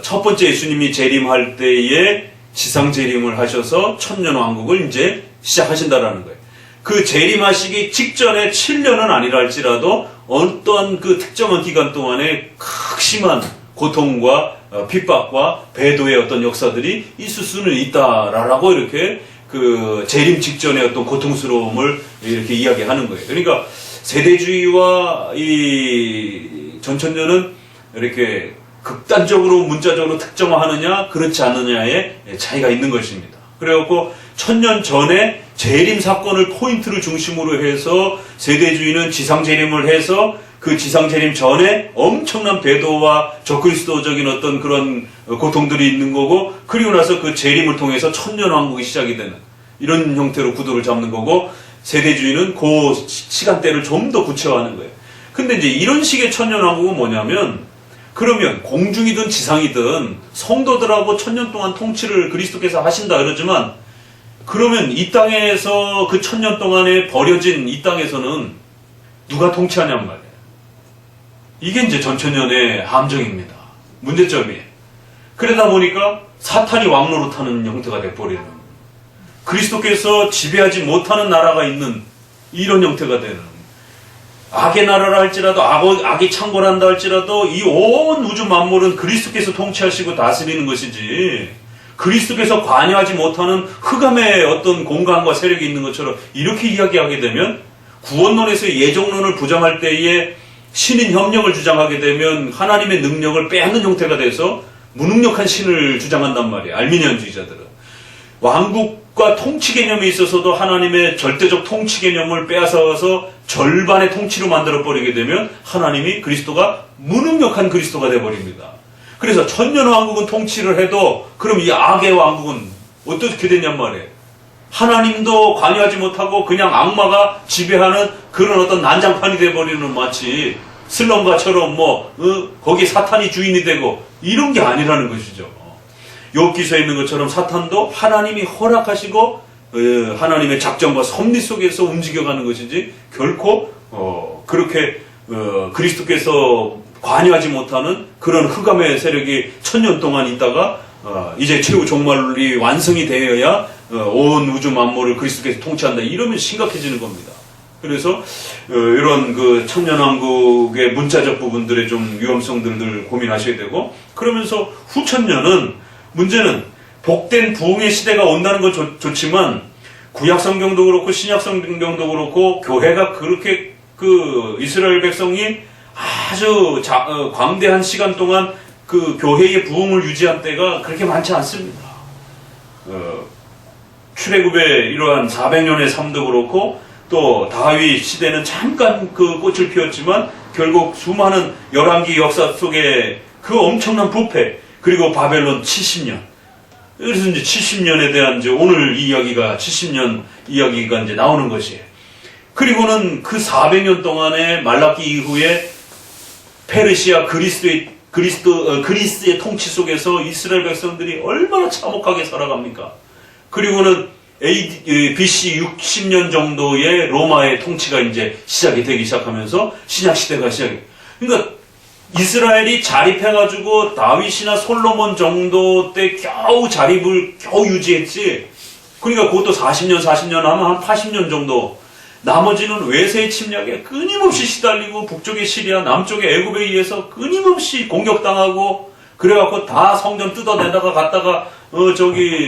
첫 번째 예수님이 재림할 때에 지상 재림을 하셔서 천년왕국을 이제 시작하신다라는 거예요. 그 재림하시기 직전에 7년은 아니라 할지라도 어떤 그 특정한 기간 동안에 극심한 고통과 핍박과 배도의 어떤 역사들이 있을 수는 있다라고 이렇게 그 재림 직전의 어떤 고통스러움을 이렇게 이야기하는 거예요. 그러니까 세대주의와 이 전천년은 이렇게 극단적으로 문자적으로 특정화하느냐 그렇지 않느냐의 차이가 있는 것입니다. 그래갖고 1000년 전에 재림 사건을 포인트를 중심으로 해서 세대주의는 지상재림을 해서 그 지상재림 전에 엄청난 배도와 적그리스도적인 어떤 그런 고통들이 있는 거고 그리고 나서 그 재림을 통해서 천년왕국이 시작이 되는 이런 형태로 구도를 잡는 거고 세대주의는 그 시간대를 좀 더 구체화하는 거예요. 근데 이제 이런 식의 천년왕국은 뭐냐면 그러면 공중이든 지상이든 성도들하고 1000년 동안 통치를 그리스도께서 하신다 그러지만 그러면 이 땅에서 그 1000년 동안에 버려진 이 땅에서는 누가 통치하냔 말이에요. 이게 이제 전천년의 함정입니다. 문제점이에요. 그러다 보니까 사탄이 왕노릇하는 형태가 돼버리는 그리스도께서 지배하지 못하는 나라가 있는 이런 형태가 되는 악의 나라라 할지라도 악이 창궐한다 할지라도 이 온 우주 만물은 그리스도께서 통치하시고 다스리는 것이지 그리스도께서 관여하지 못하는 흑암의 어떤 공간과 세력이 있는 것처럼 이렇게 이야기하게 되면 구원론에서 예정론을 부정할 때에 신인 협력을 주장하게 되면 하나님의 능력을 빼앗는 형태가 돼서 무능력한 신을 주장한단 말이에요. 알미니안주의자들은. 왕국과 통치 개념에 있어서도 하나님의 절대적 통치 개념을 빼앗아서 절반의 통치로 만들어버리게 되면 하나님이 그리스도가 무능력한 그리스도가 되어버립니다. 그래서 천년왕국은 통치를 해도 그럼 이 악의 왕국은 어떻게 됐냔 말이에요. 하나님도 관여하지 못하고 그냥 악마가 지배하는 그런 어떤 난장판이 되어버리는 마치 슬럼가처럼 거기 사탄이 주인이 되고 이런 게 아니라는 것이죠. 욥기서에 있는 것처럼 사탄도 하나님이 허락하시고 하나님의 작정과 섭리 속에서 움직여가는 것이지 결코 그렇게 그리스도께서 관여하지 못하는 그런 흑암의 세력이 1000년 동안 있다가 이제 최후 종말이 완성이 되어야 온 우주 만물을 그리스도께서 통치한다. 이러면 심각해지는 겁니다. 그래서 이런 그 천년왕국의 문자적 부분들의 좀 위험성들을 고민하셔야 되고, 그러면서 후천년은 문제는 복된 부흥의 시대가 온다는 건 좋지만 구약 성경도 그렇고 신약 성경도 그렇고 교회가 그렇게 그 이스라엘 백성이 아주 광대한 시간 동안 그 교회의 부흥을 유지한 때가 그렇게 많지 않습니다. 출애굽의 이러한 400년의 삶도 그렇고 또 다윗 시대는 잠깐 그 꽃을 피웠지만 결국 수많은 열왕기 역사 속에 그 엄청난 부패, 그리고 바벨론 70년. 그래서 이제 70년에 대한 이제 오늘 이 이야기가 70년 이야기가 이제 나오는 것이에요. 그리고는 그 400년 동안의 말라기 이후에 페르시아 그리스의 통치 속에서 이스라엘 백성들이 얼마나 참혹하게 살아갑니까? 그리고는 BC 60년 정도의 로마의 통치가 이제 시작이 되기 시작하면서 신약 시대가 시작이. 그러니까 이스라엘이 자립해가지고 다윗이나 솔로몬 정도 때 겨우 자립을 겨우 유지했지. 그러니까 그것도 40년 하면 한 80년 정도. 나머지는 외세의 침략에 끊임없이 시달리고 북쪽의 시리아, 남쪽의 애굽에 의해서 끊임없이 공격당하고, 그래갖고 다 성전 뜯어내다가 갔다가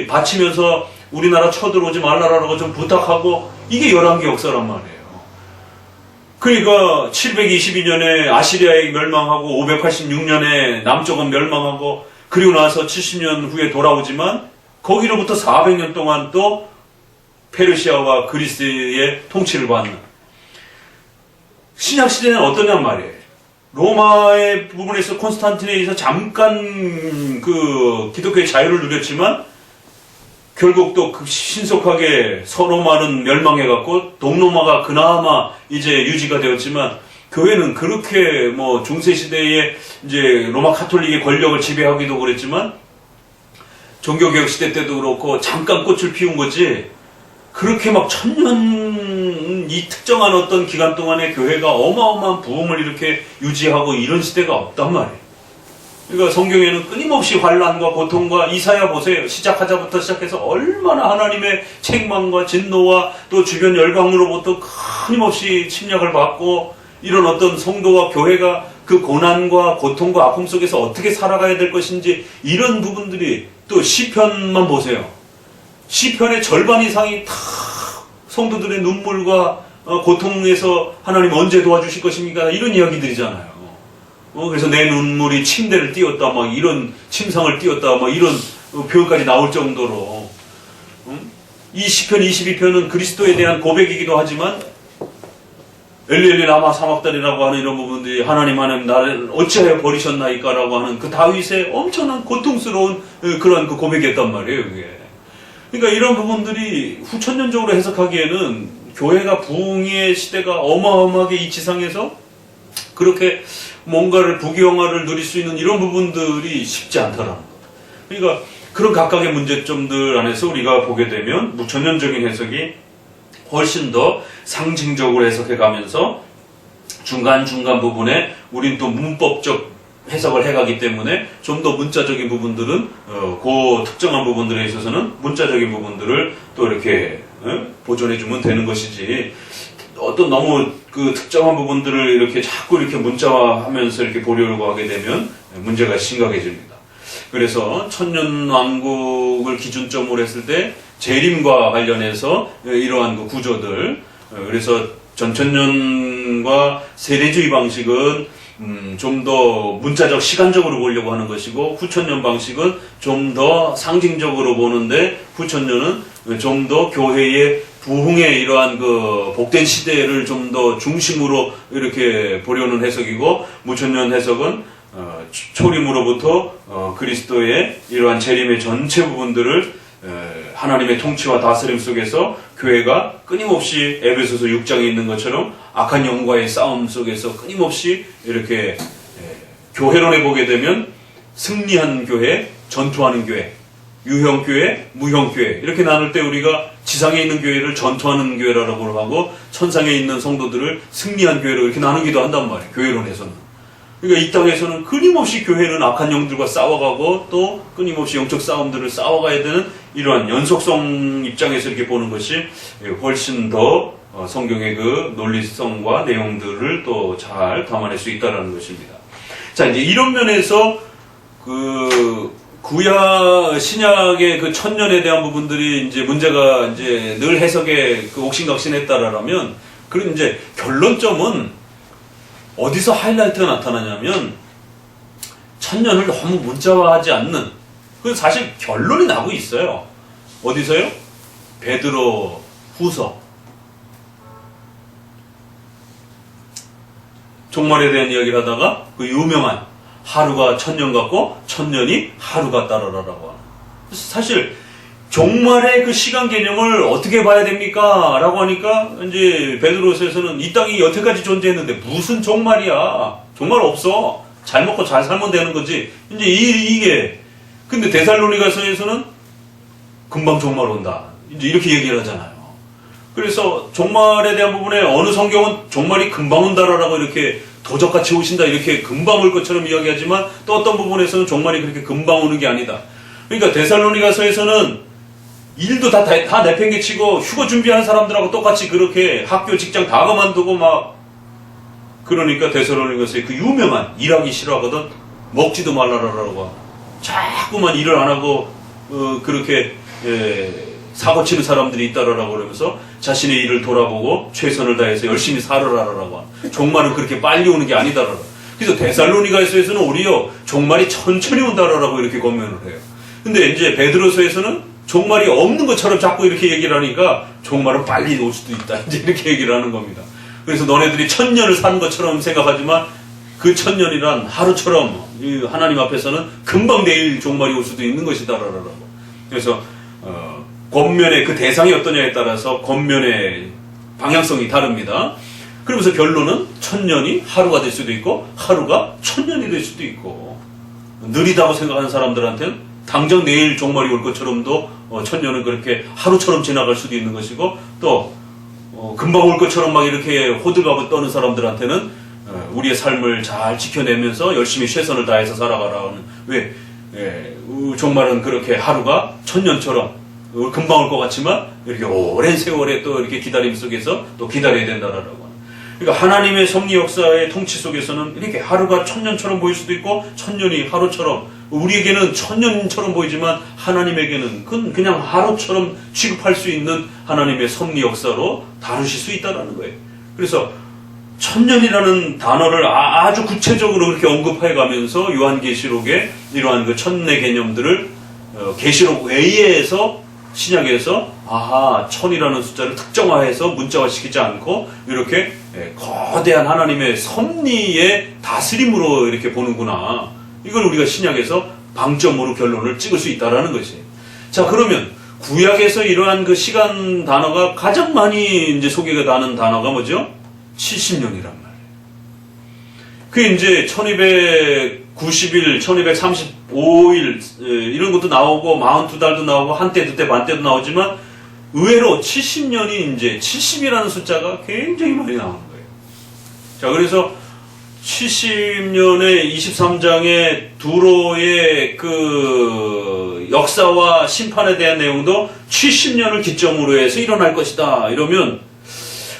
바치면서 우리나라 쳐들어오지 말라라고 좀 부탁하고, 이게 열왕기 역사란 말이에요. 그러니까 722년에 아시리아에 멸망하고 586년에 남쪽은 멸망하고, 그리고 나서 70년 후에 돌아오지만 거기로부터 400년 동안 또 페르시아와 그리스의 통치를 받는. 신약 시대는 어떠냔 말이에요. 로마의 부분에서 콘스탄틴에 의해서 잠깐 그 기독교의 자유를 누렸지만 결국 또 신속하게 서로마는 멸망해갖고 동로마가 그나마 이제 유지가 되었지만, 교회는 그렇게 뭐 중세시대에 이제 로마 카톨릭의 권력을 지배하기도 그랬지만 종교개혁 시대 때도 그렇고 잠깐 꽃을 피운 거지, 그렇게 막 천년 이 특정한 어떤 기간 동안에 교회가 어마어마한 부흥을 이렇게 유지하고 이런 시대가 없단 말이에요. 그러니까 성경에는 끊임없이 환난과 고통과, 이사야 보세요. 시작하자부터 시작해서 얼마나 하나님의 책망과 진노와 또 주변 열강으로부터 끊임없이 침략을 받고, 이런 어떤 성도와 교회가 그 고난과 고통과 아픔 속에서 어떻게 살아가야 될 것인지, 이런 부분들이, 또 시편만 보세요. 시편의 절반 이상이 다 성도들의 눈물과 고통에서 하나님 언제 도와주실 것입니까? 이런 이야기들이잖아요. 그래서 내 눈물이 침대를 띄웠다, 막 이런 침상을 띄웠다, 막 이런 표현까지 나올 정도로. 이 시편 22편은 그리스도에 대한 고백이기도 하지만, 엘리엘리 라마 사막단이라고 하는 이런 부분들이 하나님 나를 어찌하여 버리셨나이까 라고 하는 그 다윗의 엄청난 고통스러운 그런 그 고백이었단 말이에요, 그게. 그러니까 이런 부분들이 후천년적으로 해석하기에는 교회가 부흥의 시대가 어마어마하게 이 지상에서 그렇게 뭔가를 부귀영화를 누릴 수 있는 이런 부분들이 쉽지 않다라는 것. 그러니까 그런 각각의 문제점들 안에서 우리가 보게 되면 무천년적인 해석이 훨씬 더 상징적으로 해석해 가면서 중간중간 부분에 우린 또 문법적 해석을 해가기 때문에 좀 더 문자적인 부분들은 그 특정한 부분들에 있어서는 문자적인 부분들을 또 이렇게 보존해주면 되는 것이지, 어떤 너무 그 특정한 부분들을 이렇게 자꾸 이렇게 문자화하면서 이렇게 보려고 하게 되면 문제가 심각해집니다. 그래서 천년왕국을 기준점으로 했을 때 재림과 관련해서 이러한 그 구조들, 그래서 전천년과 세대주의 방식은 좀 더 문자적 시간적으로 보려고 하는 것이고, 후천년 방식은 좀 더 상징적으로 보는데, 후천년은 좀 더 교회의 부흥의 이러한 그 복된 시대를 좀 더 중심으로 이렇게 보려는 해석이고, 무천년 해석은 초림으로부터 그리스도의 이러한 재림의 전체 부분들을 하나님의 통치와 다스림 속에서 교회가 끊임없이 에베소서 6장에 있는 것처럼 악한 영과의 싸움 속에서 끊임없이 이렇게 교회론에 보게 되면 승리한 교회, 전투하는 교회, 유형교회, 무형교회, 이렇게 나눌 때 우리가 지상에 있는 교회를 전투하는 교회라고 하고 천상에 있는 성도들을 승리한 교회로 이렇게 나누기도 한단 말이에요, 교회론에서는. 그러니까 이 땅에서는 끊임없이 교회는 악한 영들과 싸워가고 또 끊임없이 영적 싸움들을 싸워가야 되는 이러한 연속성 입장에서 이렇게 보는 것이 훨씬 더 성경의 그 논리성과 내용들을 또 잘 담아낼 수 있다는 것입니다. 자, 이제 이런 면에서 신약의 그 천년에 대한 부분들이 이제 문제가 이제 늘 해석에 그 옥신각신했다라면, 그런 이제 결론점은 어디서 하이라이트가 나타나냐면, 천년을 너무 문자화하지 않는, 그 사실 결론이 나고 있어요. 어디서요? 베드로 후서. 종말에 대한 이야기를 하다가 그 유명한 하루가 천년 같고 천년이 하루 같다라라고 하는. 사실 종말의 그 시간 개념을 어떻게 봐야 됩니까? 라고 하니까 이제 베드로서에서는 이 땅이 여태까지 존재했는데 무슨 종말이야? 종말 없어. 잘 먹고 잘 살면 되는 거지. 이제 이게. 근데 데살로니가서에서는 금방 종말 온다. 이제 이렇게 얘기를 하잖아요. 그래서 종말에 대한 부분에 어느 성경은 종말이 금방 온다라고 이렇게 도적같이 오신다 이렇게 금방 올 것처럼 이야기하지만, 또 어떤 부분에서는 종말이 그렇게 금방 오는 게 아니다. 그러니까 데살로니가서에서는 일도 다 내팽개치고 휴거 준비하는 사람들하고 똑같이 그렇게 학교 직장 다 그만두고 막, 그러니까 데살로니가서의 그 유명한 일하기 싫어하거든 먹지도 말라라고 자꾸만 일을 안 하고 그렇게 사고치는 사람들이 있다라고 그러면서 자신의 일을 돌아보고 최선을 다해서 열심히 살아라라고 하는. 종말은 그렇게 빨리 오는 게 아니다라고. 그래서 데살로니가에서는 오히려 종말이 천천히 온다라고 이렇게 권면을 해요. 근데 이제 베드로서에서는 종말이 없는 것처럼 자꾸 이렇게 얘기를 하니까 종말은 빨리 올 수도 있다 이제 이렇게 얘기를 하는 겁니다. 그래서 너네들이 천년을 사는 것처럼 생각하지만 그 천년이란 하루처럼 하나님 앞에서는 금방 내일 종말이 올 수도 있는 것이다라고. 그래서 권면의 그 대상이 어떠냐에 따라서 권면의 방향성이 다릅니다. 그러면서 결론은 천년이 하루가 될 수도 있고 하루가 천년이 될 수도 있고, 느리다고 생각하는 사람들한테는 당장 내일 종말이 올 것처럼도 천년은 그렇게 하루처럼 지나갈 수도 있는 것이고, 또 금방 올 것처럼 막 이렇게 호들갑을 떠는 사람들한테는 우리의 삶을 잘 지켜내면서 열심히 최선을 다해서 살아가라는. 왜? 종말은 그렇게 하루가 천년처럼 금방 올 것 같지만 이렇게 오랜 세월에 또 이렇게 기다림 속에서 또 기다려야 된다라고. 그러니까 하나님의 섭리 역사의 통치 속에서는 이렇게 하루가 천년처럼 보일 수도 있고 천년이 하루처럼, 우리에게는 천년처럼 보이지만 하나님에게는 그냥 하루처럼 취급할 수 있는 하나님의 섭리 역사로 다루실 수 있다는 거예요. 그래서 천년이라는 단어를 아주 구체적으로 그렇게 언급해 가면서 요한계시록에 이러한 그 천내 개념들을 계시록 외에서 신약에서 천이라는 숫자를 특정화해서 문자화시키지 않고 이렇게 거대한 하나님의 섭리의 다스림으로 이렇게 보는구나. 이걸 우리가 신약에서 방점으로 결론을 찍을 수 있다라는 것이에요. 자, 그러면 구약에서 이러한 그 시간 단어가 가장 많이 이제 소개가 나는 단어가 뭐죠? 70년이란 말이에요. 그게 이제 1290일, 1235일 이런 것도 나오고 42달도 나오고 한때 두때 반때도 나오지만, 의외로 70년이 이제 70이라는 숫자가 굉장히 많이 나오는 거예요. 자, 그래서 70년의 23장의 두로의 그 역사와 심판에 대한 내용도 70년을 기점으로 해서 일어날 것이다. 이러면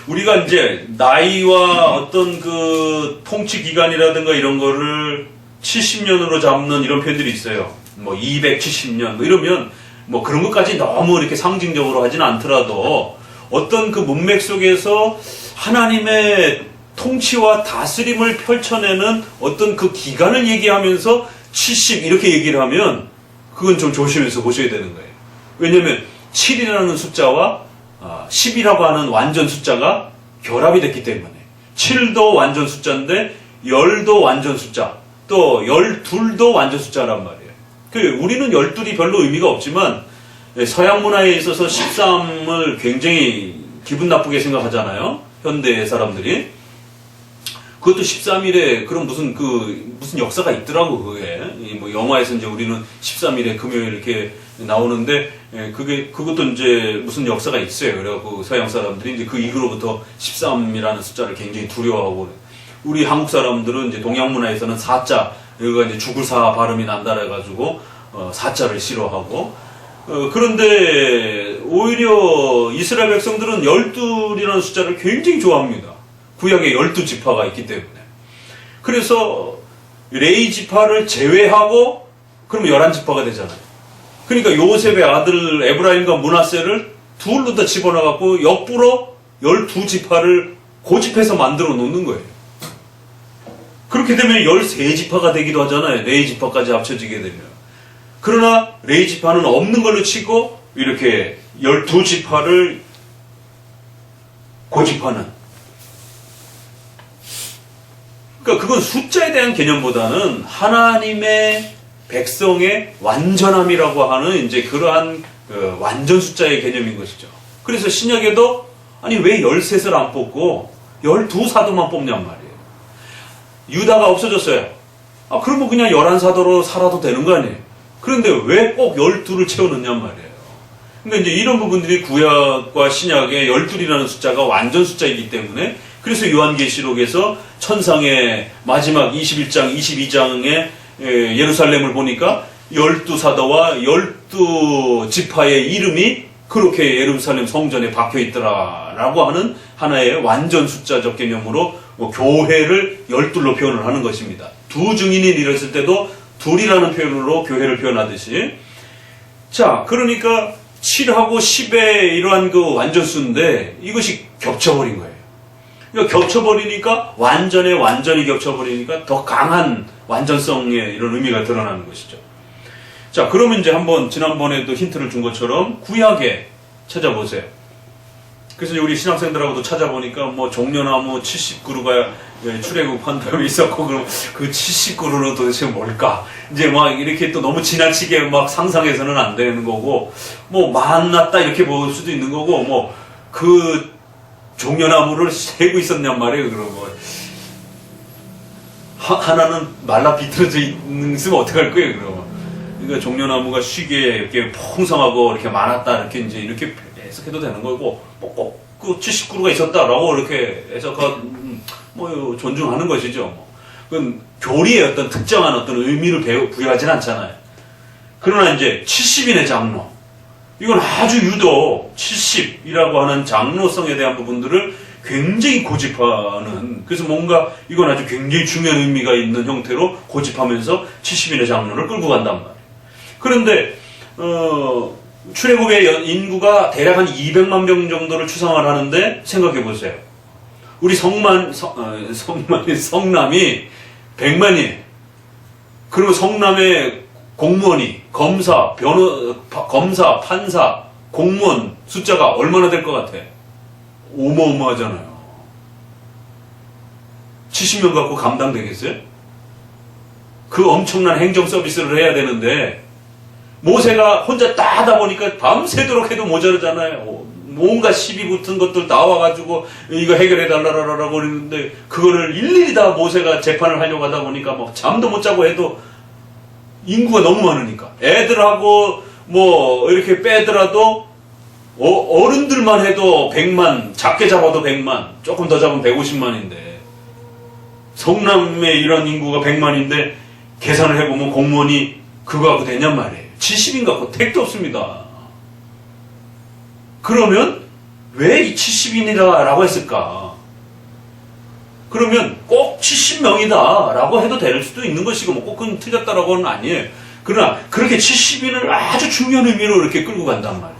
우리가 이제 나이와 어떤 그 통치 기간이라든가 이런 거를 70년으로 잡는 이런 표현들이 있어요. 뭐 270년 뭐 이러면 뭐 그런 것까지 너무 이렇게 상징적으로 하진 않더라도 어떤 그 문맥 속에서 하나님의 통치와 다스림을 펼쳐내는 어떤 그 기간을 얘기하면서 70 이렇게 얘기를 하면 그건 좀 조심해서 보셔야 되는 거예요. 왜냐하면 7이라는 숫자와 10이라고 하는 완전 숫자가 결합이 됐기 때문에, 7도 완전 숫자인데 10도 완전 숫자, 또 12도 완전 숫자란 말이에요. 우리는 12이 별로 의미가 없지만 서양 문화에 있어서 13을 굉장히 기분 나쁘게 생각하잖아요. 현대 사람들이. 그것도 13일에 그런 무슨 역사가 있더라고. 그게 뭐 영화에서 이제 우리는 13일에 금요일 이렇게 나오는데 그것도 이제 무슨 역사가 있어요. 그래갖고 서양 사람들이 이제 그 이후로부터 13이라는 숫자를 굉장히 두려워하고 그래요. 우리 한국 사람들은 이제 동양 문화에서는 사자, 여기가 이제 죽을 사 발음이 난다 해가지고 사자를 싫어하고, 그런데 오히려 이스라엘 백성들은 12이라는 숫자를 굉장히 좋아합니다. 구약에 12지파가 있기 때문에. 그래서 레위 지파를 제외하고 그러면 11지파가 되잖아요. 그러니까 요셉의 아들 에브라임과 므낫세를 둘로 다 집어넣어갖고 역부로 12지파를 고집해서 만들어 놓는 거예요. 그렇게 되면 13지파가 되기도 하잖아요. 레위 지파까지 합쳐지게 되면. 그러나 레위 지파는 없는 걸로 치고 이렇게 12지파를 고집하는. 그러니까 그건 숫자에 대한 개념보다는 하나님의 백성의 완전함이라고 하는 이제 그러한 완전 숫자의 개념인 것이죠. 그래서 신약에도 아니 왜 13을 안 뽑고 12사도만 뽑냔 말이에요. 유다가 없어졌어요. 그러면 그냥 11사도로 살아도 되는 거 아니에요. 그런데 왜 꼭 12를 채워넣냔 말이에요. 그러니까 이제 이런 부분들이 구약과 신약의 12이라는 숫자가 완전 숫자이기 때문에 그래서 요한계시록에서 천상의 마지막 21장, 22장에 예루살렘을 보니까 12사도와 12지파의 이름이 그렇게 예루살렘 성전에 박혀 있더라라고 하는 하나의 완전 숫자적 개념으로 교회를 12로 표현을 하는 것입니다. 두 증인이 이랬을 때도 둘이라는 표현으로 교회를 표현하듯이. 자, 그러니까 7하고 10의 이러한 그 완전수인데 이것이 겹쳐버린 거예요. 그러니까 겹쳐버리니까 완전히 겹쳐버리니까 더 강한 완전성의 이런 의미가 드러나는 것이죠. 자, 그러면 이제 한번 지난번에도 힌트를 준 것처럼 구약에 찾아보세요. 그래서 우리 신학생들하고도 찾아보니까 뭐 종려나무 70그루가 출애굽한 다음에 있었고 그럼 그 70그루는 도대체 뭘까? 이제 막 이렇게 또 너무 지나치게 막 상상해서는 안 되는 거고 뭐 만났다 이렇게 볼 수도 있는 거고 뭐 그 종려나무를 세고 있었냔 말이에요. 그러고 하나는 말라 비틀어져 있으면 어떡할 거예요, 그러면. 그러니까 종려나무가 쉬게 이렇게 풍성하고 이렇게 많았다 이렇게 이제 이렇게 해석해도 되는 거고 꼭 그 70그루가 있었다라고 이렇게 해석하 뭐 존중하는 것이죠. 그건 교리의 어떤 특정한 어떤 의미를 부여하진 않잖아요. 그러나 이제 70인의 장로 이건 아주 유독 70이라고 하는 장로성에 대한 부분들을 굉장히 고집하는, 그래서 뭔가 이건 아주 굉장히 중요한 의미가 있는 형태로 고집하면서 70인의 장로를 끌고 간단 말이에요. 그런데 출애굽의 인구가 대략 한 200만 명 정도를 추상을 하는데 생각해 보세요. 우리 성남이 100만이에요. 그리고 성남의 공무원이 검사, 판사, 공무원 숫자가 얼마나 될 것 같아? 어마어마하잖아요. 70명 갖고 감당되겠어요? 그 엄청난 행정 서비스를 해야 되는데 모세가 혼자 다 하다 보니까 밤새도록 해도 모자르잖아요. 뭔가 시비 붙은 것들 나와가지고 이거 해결해달라라고 그러는데 그거를 일일이 다 모세가 재판을 하려고 하다 보니까 막 잠도 못 자고 해도 인구가 너무 많으니까 애들하고 뭐 이렇게 빼더라도 어른들만 해도 100만, 작게 잡아도 100만, 조금 더 잡으면 150만인데 성남의 이런 인구가 100만인데 계산을 해보면 공무원이 그거 갖고 되냔 말이에요. 70인 갖고 택도 없습니다. 그러면 왜 이 70인이라고 했을까? 그러면 꼭 70명이다 라고 해도 될 수도 있는 것이고 뭐 꼭 그건 틀렸다라고는 아니에요. 그러나 그렇게 70인을 아주 중요한 의미로 이렇게 끌고 간단 말이에요.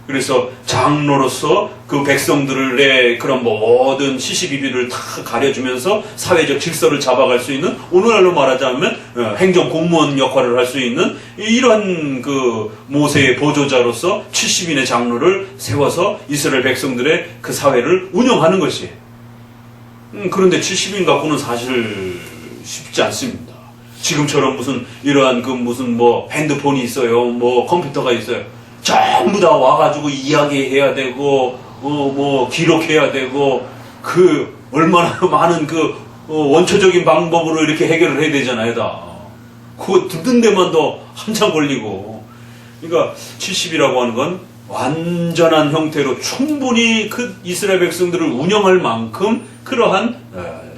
그래서 장로로서 그 백성들의 그런 모든 시시비비를 다 가려주면서 사회적 질서를 잡아갈 수 있는, 오늘날로 말하자면 행정 공무원 역할을 할 수 있는 이런 그 모세의 보조자로서 70인의 장로를 세워서 이스라엘 백성들의 그 사회를 운영하는 것이에요. 그런데 70인 갖고는 사실 쉽지 않습니다. 지금처럼 무슨 이러한 그 무슨 뭐 핸드폰이 있어요, 뭐 컴퓨터가 있어요. 전부 다 와가지고 이야기해야 되고, 뭐, 기록해야 되고, 그, 얼마나 많은 그, 원초적인 방법으로 이렇게 해결을 해야 되잖아요, 다. 그거 듣는 데만도 한참 걸리고. 그러니까, 70이라고 하는 건 완전한 형태로 충분히 그 이스라엘 백성들을 운영할 만큼 그러한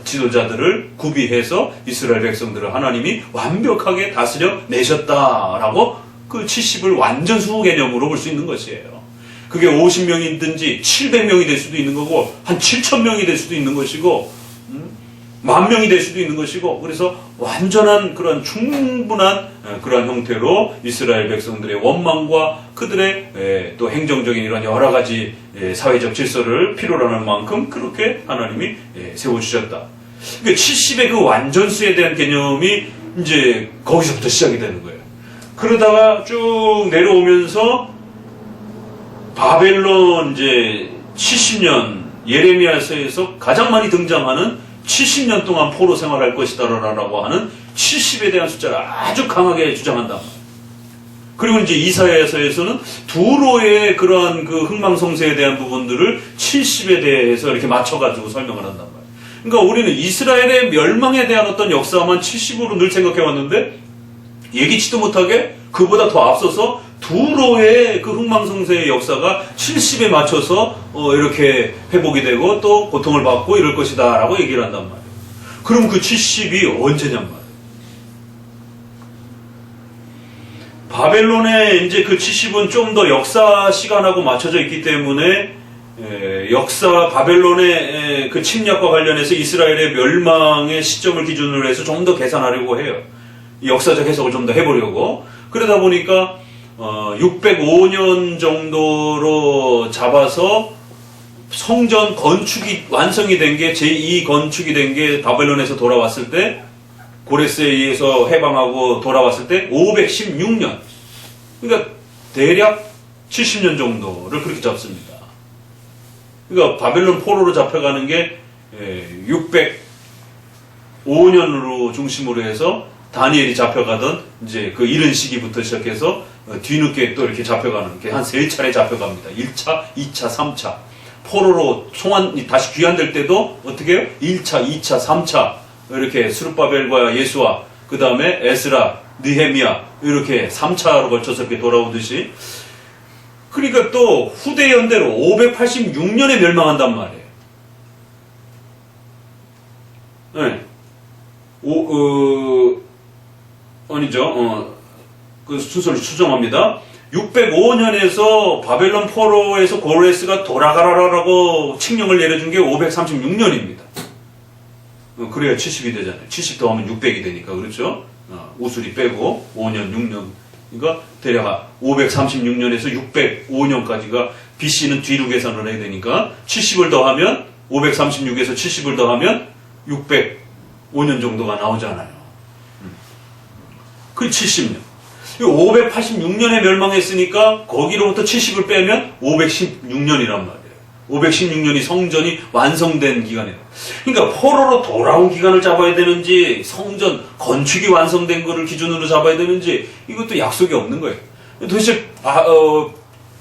지도자들을 구비해서 이스라엘 백성들을 하나님이 완벽하게 다스려 내셨다라고 그 70을 완전 수호 개념으로 볼 수 있는 것이에요. 그게 50명이든지 700명이 될 수도 있는 거고 한 7,000명이 될 수도 있는 것이고 10,000명이 될 수도 있는 것이고, 그래서 완전한 그런 충분한 그러한 형태로 이스라엘 백성들의 원망과 그들의 또 행정적인 이런 여러 가지 사회적 질서를 필요로 하는 만큼 그렇게 하나님이 세워주셨다. 그러니까 70의 그 완전수에 대한 개념이 이제 거기서부터 시작이 되는 거예요. 그러다가 쭉 내려오면서 바벨론 이제 70년 예레미야서에서 가장 많이 등장하는 70년 동안 포로 생활할 것이다라고 하는 70에 대한 숫자를 아주 강하게 주장한단 말이에요. 그리고 이제 이사야서에서는 두로의 그러한 그 흥망성쇠에 대한 부분들을 70에 대해서 이렇게 맞춰가지고 설명을 한단 말이에요. 그러니까 우리는 이스라엘의 멸망에 대한 어떤 역사만 70으로 늘 생각해왔는데 예기치도 못하게 그보다 더 앞서서 두로의 그 흥망성쇠의 역사가 70에 맞춰서 이렇게 회복이 되고 또 고통을 받고 이럴 것이다 라고 얘기를 한단 말이에요. 그럼 그 70이 언제냔 말이에요. 바벨론의 이제 그 70은 좀 더 역사 시간하고 맞춰져 있기 때문에 역사 바벨론의 그 침략과 관련해서 이스라엘의 멸망의 시점을 기준으로 해서 좀 더 계산하려고 해요. 역사적 해석을 좀 더 해보려고. 그러다 보니까 605년 정도로 잡아서 성전 건축이 완성이 된 게 제2 건축이 된 게 바벨론에서 돌아왔을 때 고레스에 의해서 해방하고 돌아왔을 때 516년. 그러니까 대략 70년 정도를 그렇게 잡습니다. 그러니까 바벨론 포로로 잡혀가는 게 605년으로 중심으로 해서 다니엘이 잡혀가던 이제 그 이른 시기부터 시작해서 뒤늦게 또 이렇게 잡혀가는 게 한 3차례 잡혀갑니다. 1차, 2차, 3차. 포로로 다시 귀환될 때도 어떻게 해요? 1차, 2차, 3차. 이렇게 스룹바벨과 예수와 그 다음에 에스라, 느헤미야 이렇게 3차로 걸쳐서 이렇게 돌아오듯이. 그러니까 또 후대 연대로 586년에 멸망한단 말이에요. 네. 아니죠. 그 순서를 수정합니다. 605년에서 바벨론 포로에서 고레스가 돌아가라라고 칙령을 내려준 게 536년입니다. 그래야 70이 되잖아요. 70 더하면 600이 되니까, 그렇죠? 우수리 빼고 5년, 6년. 그러니까 대략 536년에서 605년까지가 BC는 뒤로 계산을 해야 되니까 70을 더하면 536에서 70을 더하면 605년 정도가 나오잖아요. 그 70년. 586년에 멸망했으니까 거기로부터 70을 빼면 516년이란 말이에요. 516년이 성전이 완성된 기간이에요. 그러니까 포로로 돌아온 기간을 잡아야 되는지 성전 건축이 완성된 거를 기준으로 잡아야 되는지 이것도 약속이 없는 거예요. 도대체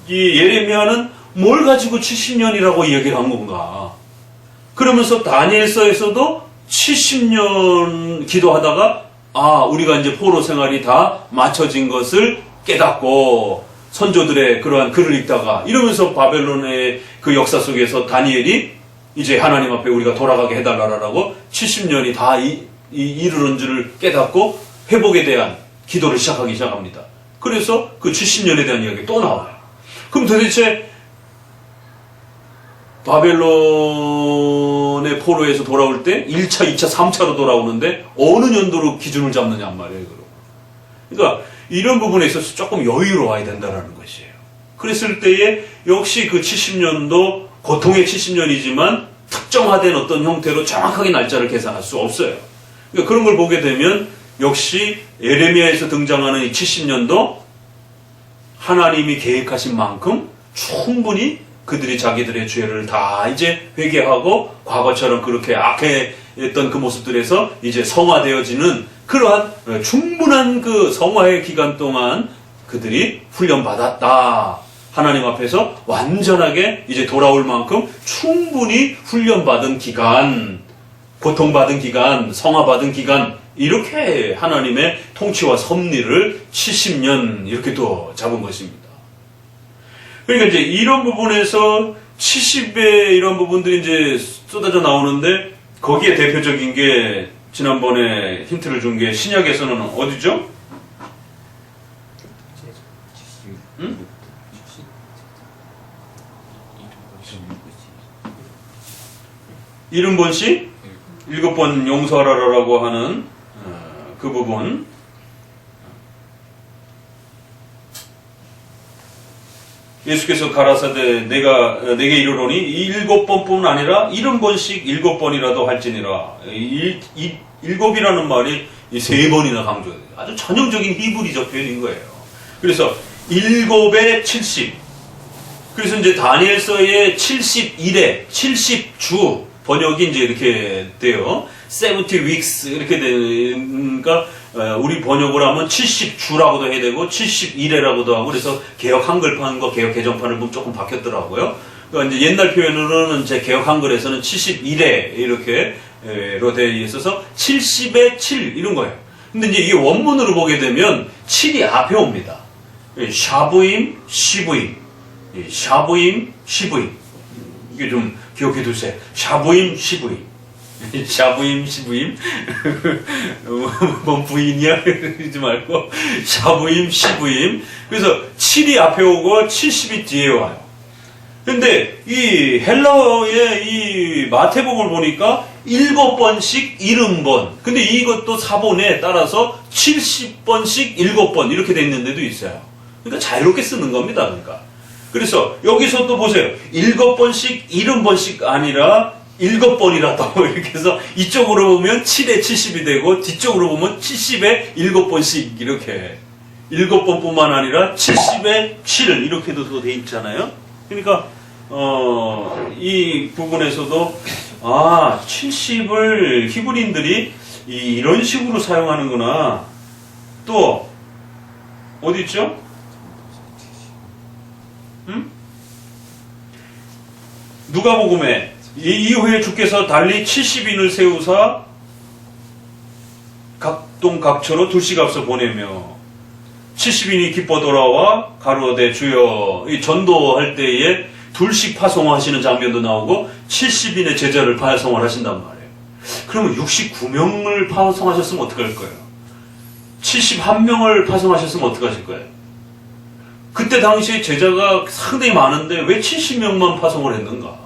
이 예레미야는 뭘 가지고 70년이라고 이야기를 한 건가? 그러면서 다니엘서에서도 70년 기도하다가 우리가 이제 포로 생활이 다 맞춰진 것을 깨닫고 선조들의 그러한 글을 읽다가 이러면서 바벨론의 그 역사 속에서 다니엘이 이제 하나님 앞에 우리가 돌아가게 해달라라고 70년이 다 이르는 줄을 깨닫고 회복에 대한 기도를 시작합니다. 그래서 그 70년에 대한 이야기가 또 나와요. 그럼 도대체 바벨론의 포로에서 돌아올 때 1차, 2차, 3차로 돌아오는데 어느 년도로 기준을 잡느냐 말이에요. 그러니까 이런 부분에 있어서 조금 여유로워야 된다는 것이에요. 그랬을 때에 역시 그 70년도 고통의 70년이지만 특정화된 어떤 형태로 정확하게 날짜를 계산할 수 없어요. 그러니까 그런 걸 보게 되면 역시 예레미야에서 등장하는 이 70년도 하나님이 계획하신 만큼 충분히 그들이 자기들의 죄를 다 이제 회개하고 과거처럼 그렇게 악했던 그 모습들에서 이제 성화되어지는 그러한 충분한 그 성화의 기간 동안 그들이 훈련받았다. 하나님 앞에서 완전하게 이제 돌아올 만큼 충분히 훈련받은 기간, 고통받은 기간, 성화받은 기간, 이렇게 하나님의 통치와 섭리를 70년 이렇게 또 잡은 것입니다. 그러니까 이제 이런 부분에서 70의 이런 부분들이 이제 쏟아져 나오는데 거기에 대표적인 게 지난번에 힌트를 준 게 신약에서는 어디죠? 응? 일흔 번씩 7번 용서하라라고 하는 그 부분. 예수께서 가라사대 내게 이르노니 7번뿐 아니라 70번씩 7번이라도 할지니라. 7이라는 말이 3번이나 강조돼요. 아주 전형적인 히브리적 표현인 거예요. 그래서 7에 70. 그래서 이제 다니엘서의 71에 70주 번역이 이제 이렇게 돼요. 70 weeks 이렇게 되니까 우리 번역을 하면 70주라고도 해야 되고 71회라고도 하고 그래서 개역 한글판과 개역 개정판을 보면 조금 바뀌었더라고요. 그러니까 이제 옛날 표현으로는 제 개역 한글에서는 71회 이렇게로 되어 있어서 70에 7 이런 거예요. 근데 이제 이게 원문으로 보게 되면 7이 앞에 옵니다. 샤부임, 시부임, 샤부임, 시부임. 이게 좀 기억해 두세요. 샤부임, 시부임. 샤부임, 시부임. 뭔 부인이야? 그러지 말고. 샤부임, 시부임. 그래서 7이 앞에 오고 70이 뒤에 와요. 근데 이 헬라어의 이 마태복을 보니까 7번씩 70번. 근데 이것도 사본에 따라서 70번씩 7번 이렇게 돼 있는 데도 있어요. 그러니까 자유롭게 쓰는 겁니다. 그러니까. 그래서 여기서 또 보세요. 7번씩 70번씩 아니라 7번이라도 이렇게 해서 이쪽으로 보면 7에 70이 되고 뒤쪽으로 보면 70에 7번씩 이렇게 7번뿐만 아니라 70에 7 이렇게도 또 돼 있잖아요. 그러니까 이 부분에서도 70을 히브리인들이 이런 식으로 사용하는구나. 또 어디 있죠? 누가복음에 이후에 주께서 달리 70인을 세우사 각동각처로 둘씩 앞서 보내며 70인이 기뻐 돌아와 가로되 주여 이 전도할 때에 둘씩 파송하시는 장면도 나오고 70인의 제자를 파송을 하신단 말이에요. 그러면 69명을 파송하셨으면 어떡할 거예요? 71명을 파송하셨으면 어떡하실 거예요? 그때 당시에 제자가 상당히 많은데 왜 70명만 파송을 했는가?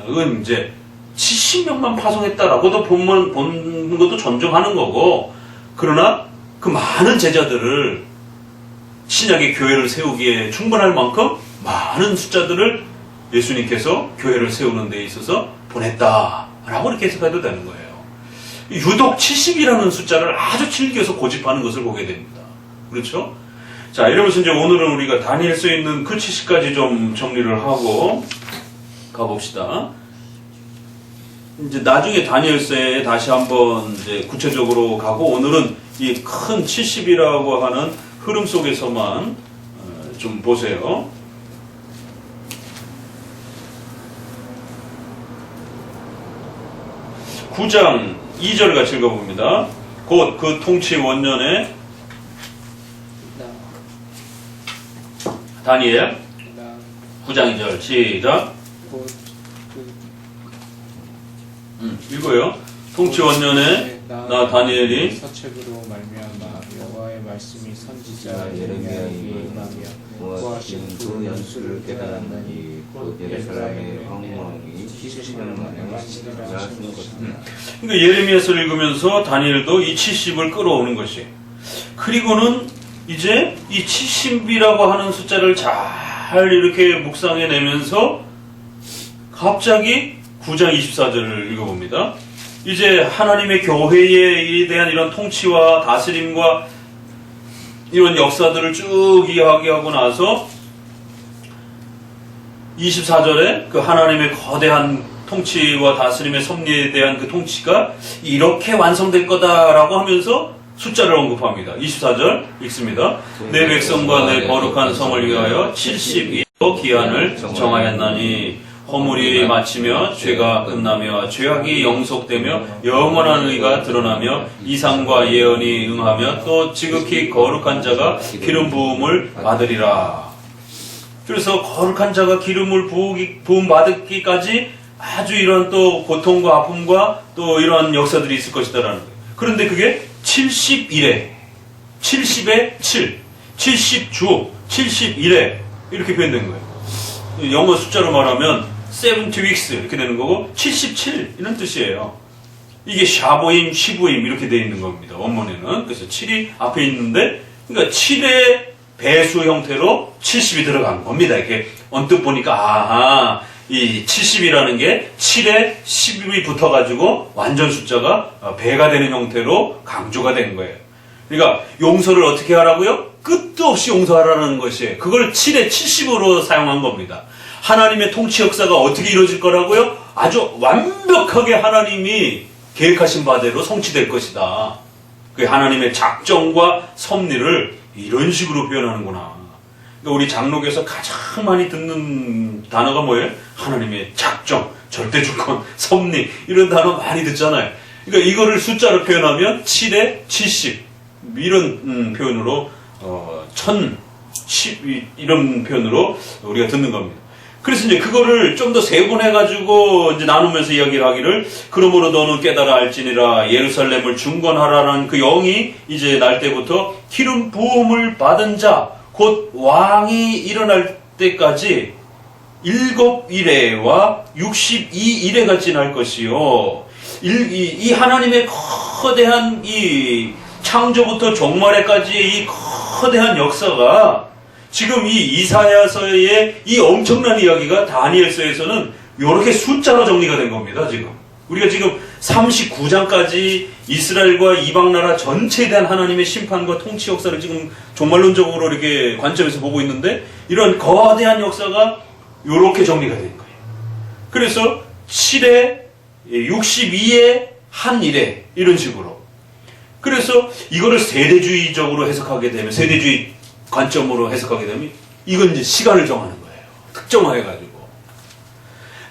그건 이제 70명만 파송했다라고도 보는 것도 존중하는 거고, 그러나 그 많은 제자들을 신약의 교회를 세우기에 충분할 만큼 많은 숫자들을 예수님께서 교회를 세우는 데 있어서 보냈다라고 이렇게 해석해도 되는 거예요. 유독 70이라는 숫자를 아주 즐겨서 고집하는 것을 보게 됩니다. 그렇죠? 자, 이러면서 이제 오늘은 우리가 다니엘서에 있는 그 70까지 좀 정리를 하고 가봅시다. 이제 나중에 다니엘서에 다시 한번 이제 구체적으로 가고, 오늘은 이 큰 70이라고 하는 흐름 속에서만 좀 보세요. (9장) 2절 같이 읽어봅니다. 곧 그 통치 원년에 다니엘 9장 2절 시작. 읽어요. 통치 원년에 나 다니엘이 서책으로 말미암아 여호와의 말씀이 선지자 예레미야에게 임하며 구하신 그 연수를 깨달았나니 곧 에브라임의 왕이 70년 만에 왕시리라 하시는 것입니다. 그러니까 예레미야서를 읽으면서 다니엘도 이 70을 끌어오는 것이, 그리고는 이제 이 70이라고 하는 숫자를 잘 이렇게 묵상해내면서 갑자기 9장 24절을 읽어봅니다. 이제 하나님의 교회에 대한 이런 통치와 다스림과 이런 역사들을 쭉 이야기하고 나서 24절에 그 하나님의 거대한 통치와 다스림의 섭리에 대한 그 통치가 이렇게 완성될 거다라고 하면서 숫자를 언급합니다. 24절 읽습니다. 내 백성과 내 거룩한 성을 위하여 70일로 기한을 정하였나니 허물이 마치며 죄가 끝나며 죄악이 영속되며 영원한 의가 드러나며 이상과 예언이 응하며 또 지극히 거룩한 자가 기름 부음을 받으리라. 그래서 거룩한 자가 기름을 부음 받기까지 아주 이런 또 고통과 아픔과 또 이런 역사들이 있을 것이다라는 거예요. 그런데 그게 71회, 70의 7, 70주, 71회 이렇게 표현된 거예요. 영어 숫자로 말하면 70 weeks 이렇게 되는 거고 77 이런 뜻이에요. 이게 샤보임, 시부임 이렇게 되어 있는 겁니다. 원문에는. 그래서 7이 앞에 있는데 그러니까 7의 배수 형태로 70이 들어간 겁니다. 이렇게 언뜻 보니까 아하 이 70이라는 게 7에 10이 붙어가지고 완전 숫자가 배가 되는 형태로 강조가 된 거예요. 그러니까 용서를 어떻게 하라고요? 끝도 없이 용서하라는 것이에요. 그걸 7에 70으로 사용한 겁니다. 하나님의 통치 역사가 어떻게 이루어질 거라고요? 아주 완벽하게 하나님이 계획하신 바대로 성취될 것이다. 그 하나님의 작정과 섭리를 이런 식으로 표현하는구나. 그러니까 우리 장로교에서 가장 많이 듣는 단어가 뭐예요? 하나님의 작정, 절대주권, 섭리 이런 단어 많이 듣잖아요. 그러니까 이거를 숫자로 표현하면 7에 70 이런 표현으로 1010 이런 표현으로 우리가 듣는 겁니다. 그래서 이제 그거를 좀 더 세분해가지고 이제 나누면서 이야기를 하기를 그러므로 너는 깨달아 알지니라 예루살렘을 중건하라는 그 영이 이제 날 때부터 기름 부음을 받은 자 곧 왕이 일어날 때까지 7일회와 62일회가 지날 것이요. 이 하나님의 거대한 이 창조부터 종말에까지의 이 거대한 역사가 지금 이 이사야서의 이 엄청난 이야기가 다니엘서에서는 이렇게 숫자로 정리가 된 겁니다. 지금 우리가 지금 39장까지 이스라엘과 이방나라 전체에 대한 하나님의 심판과 통치 역사를 지금 종말론적으로 이렇게 관점에서 보고 있는데 이런 거대한 역사가 이렇게 정리가 된 거예요. 그래서 7에 62에 한 일에 이런 식으로. 그래서 이거를 세대주의적으로 해석하게 되면 세대주의 관점으로 해석하게 되면 이건 이제 시간을 정하는 거예요. 특정화해가지고.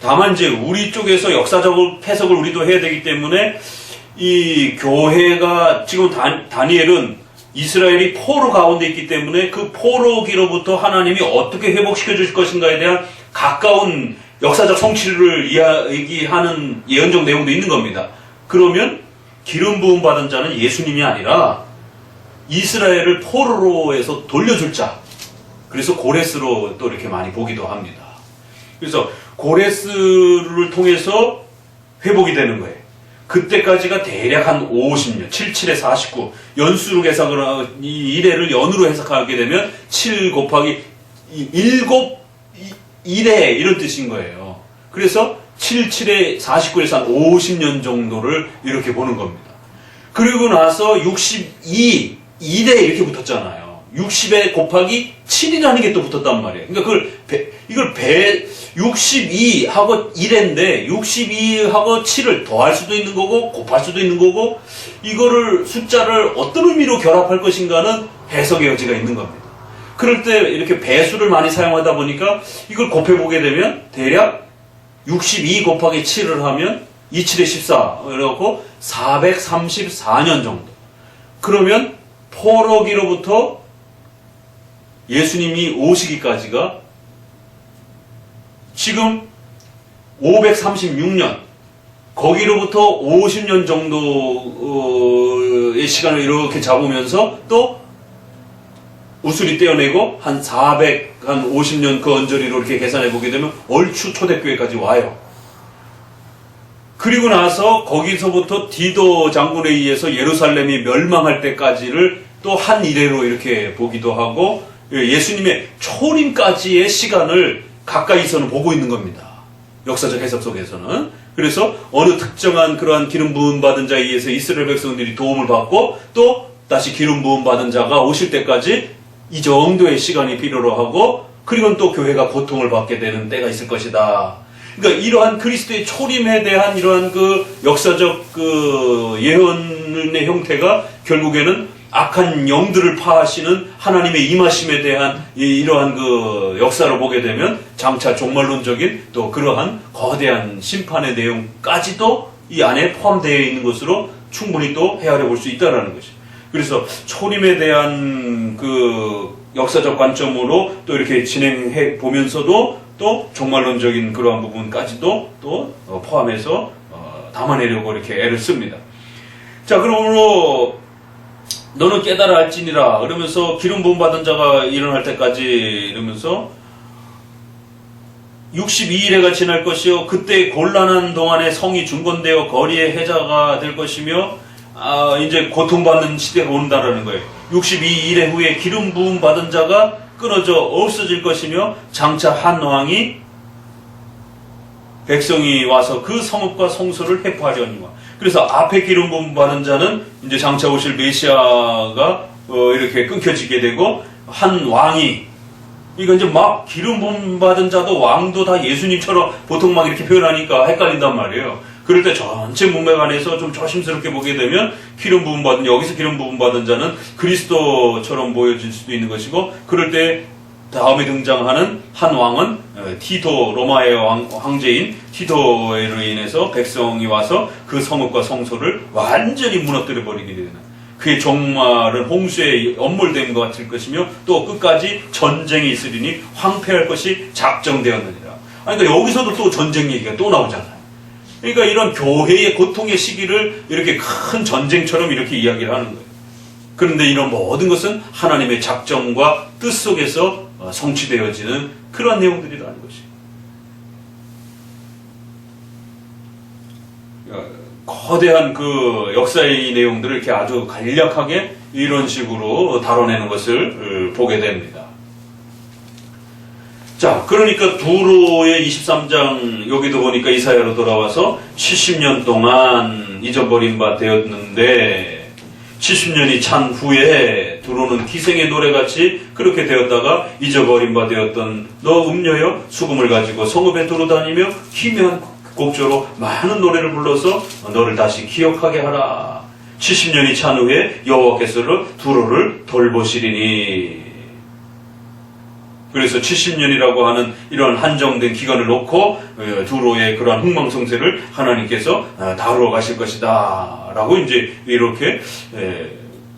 다만 이제 우리 쪽에서 역사적으로 해석을 우리도 해야 되기 때문에 이 교회가 지금 다니엘은 이스라엘이 포로 가운데 있기 때문에 그 포로기로부터 하나님이 어떻게 회복시켜 주실 것인가에 대한 가까운 역사적 성취를 이야기하는 예언적 내용도 있는 겁니다. 그러면 기름 부음 받은 자는 예수님이 아니라 이스라엘을 포로로에서 돌려줄 자. 그래서 고레스로 또 이렇게 많이 보기도 합니다. 그래서 고레스를 통해서 회복이 되는 거예요. 그때까지가 대략 한 50년, 77에 49. 연수로 해석을 하고, 이 일회를 연으로 해석하게 되면 7 곱하기 7, 1회 이런 뜻인 거예요. 그래서 77에 49에서 한 50년 정도를 이렇게 보는 겁니다. 그리고 나서 62, 1에 이렇게 붙었잖아요. 60에 곱하기 7이라는 게 또 붙었단 말이에요. 그러니까 이걸 62하고 1인데 62하고 7을 더할 수도 있는 거고 곱할 수도 있는 거고 이거를 숫자를 어떤 의미로 결합할 것인가는 해석의 여지가 있는 겁니다. 그럴 때 이렇게 배수를 많이 사용하다 보니까 이걸 곱해보게 되면 대략 62 곱하기 7을 하면 27에 14 그래갖고 434년 정도. 그러면 포로기로부터 예수님이 오시기까지가 지금 536년, 거기로부터 50년 정도의 시간을 이렇게 잡으면서 또 우수리 떼어내고 한 450년 그 언저리로 이렇게 계산해 보게 되면 얼추 초대교회까지 와요. 그리고 나서 거기서부터 디도 장군에 의해서 예루살렘이 멸망할 때까지를 또 한 이래로 이렇게 보기도 하고 예수님의 초림까지의 시간을 가까이서는 보고 있는 겁니다. 역사적 해석 속에서는. 그래서 어느 특정한 그러한 기름 부음 받은 자에 의해서 이스라엘 백성들이 도움을 받고 또 다시 기름 부음 받은 자가 오실 때까지 이 정도의 시간이 필요로 하고 그리고 또 교회가 고통을 받게 되는 때가 있을 것이다. 그러니까 이러한 그리스도의 초림에 대한 이러한 그 역사적 그 예언의 형태가 결국에는 악한 영들을 파하시는 하나님의 임하심에 대한 이러한 그 역사를 보게 되면 장차 종말론적인 또 그러한 거대한 심판의 내용까지도 이 안에 포함되어 있는 것으로 충분히 또 헤아려 볼 수 있다는 것이죠. 그래서 초림에 대한 그 역사적 관점으로 또 이렇게 진행해 보면서도 또 종말론적인 그러한 부분까지도 또 포함해서 담아내려고 이렇게 애를 씁니다. 자, 그러므로 너는 깨달아 할지니라 그러면서 기름 부음 받은 자가 일어날 때까지 이러면서 62일에가 지날 것이요 그때 곤란한 동안에 성이 중건되어 거리의 해자가 될 것이며 이제 고통받는 시대가 온다라는 거예요. 62일의 후에 기름 부음 받은 자가 끊어져 없어질 것이며 장차 한 왕이 백성이 와서 그 성읍과 성소를 회포하려니와. 그래서 앞에 기름 부음 받은 자는 이제 장차 오실 메시아가 이렇게 끊겨지게 되고 한 왕이 이거 이제 막 기름 부음 받은 자도 왕도 다 예수님처럼 보통 막 이렇게 표현하니까 헷갈린단 말이에요. 그럴 때 전체 문맥 안에서 좀 조심스럽게 보게 되면 여기서 기름 부음 받은 자는 그리스도처럼 보여질 수도 있는 것이고, 그럴 때 다음에 등장하는 한 왕은 티도, 로마의 황제인 티도로 인해서 백성이 와서 그 성읍과 성소를 완전히 무너뜨려 버리게 되는, 그의 종말은 홍수에 엄몰된 것 같을 것이며 또 끝까지 전쟁이 있으리니 황폐할 것이 작정되었느니라. 그러니까 여기서도 또 전쟁 얘기가 또 나오잖아요. 그러니까 이런 교회의 고통의 시기를 이렇게 큰 전쟁처럼 이렇게 이야기를 하는 거예요. 그런데 이런 모든 것은 하나님의 작정과 뜻 속에서 성취되어지는 그러한 내용들이라는 것이에요. 거대한 그 역사의 내용들을 이렇게 아주 간략하게 이런 식으로 다뤄내는 것을 보게 됩니다. 자, 그러니까 두로의 23장 여기도 보니까 이사야로 돌아와서 70년 동안 잊어버린 바 되었는데 70년이 찬 후에 두로는 기생의 노래같이 그렇게 되었다가 잊어버린 바 되었던 너 음녀여 수금을 가지고 성읍에 두루다니며 희미한 곡조로 많은 노래를 불러서 너를 다시 기억하게 하라. 70년이 찬 후에 여호와께서 두로를 돌보시리니. 그래서 70년이라고 하는 이런 한정된 기간을 놓고 두로의 그러한 흥망성쇠를 하나님께서 다루어 가실 것이다 라고 이제 이렇게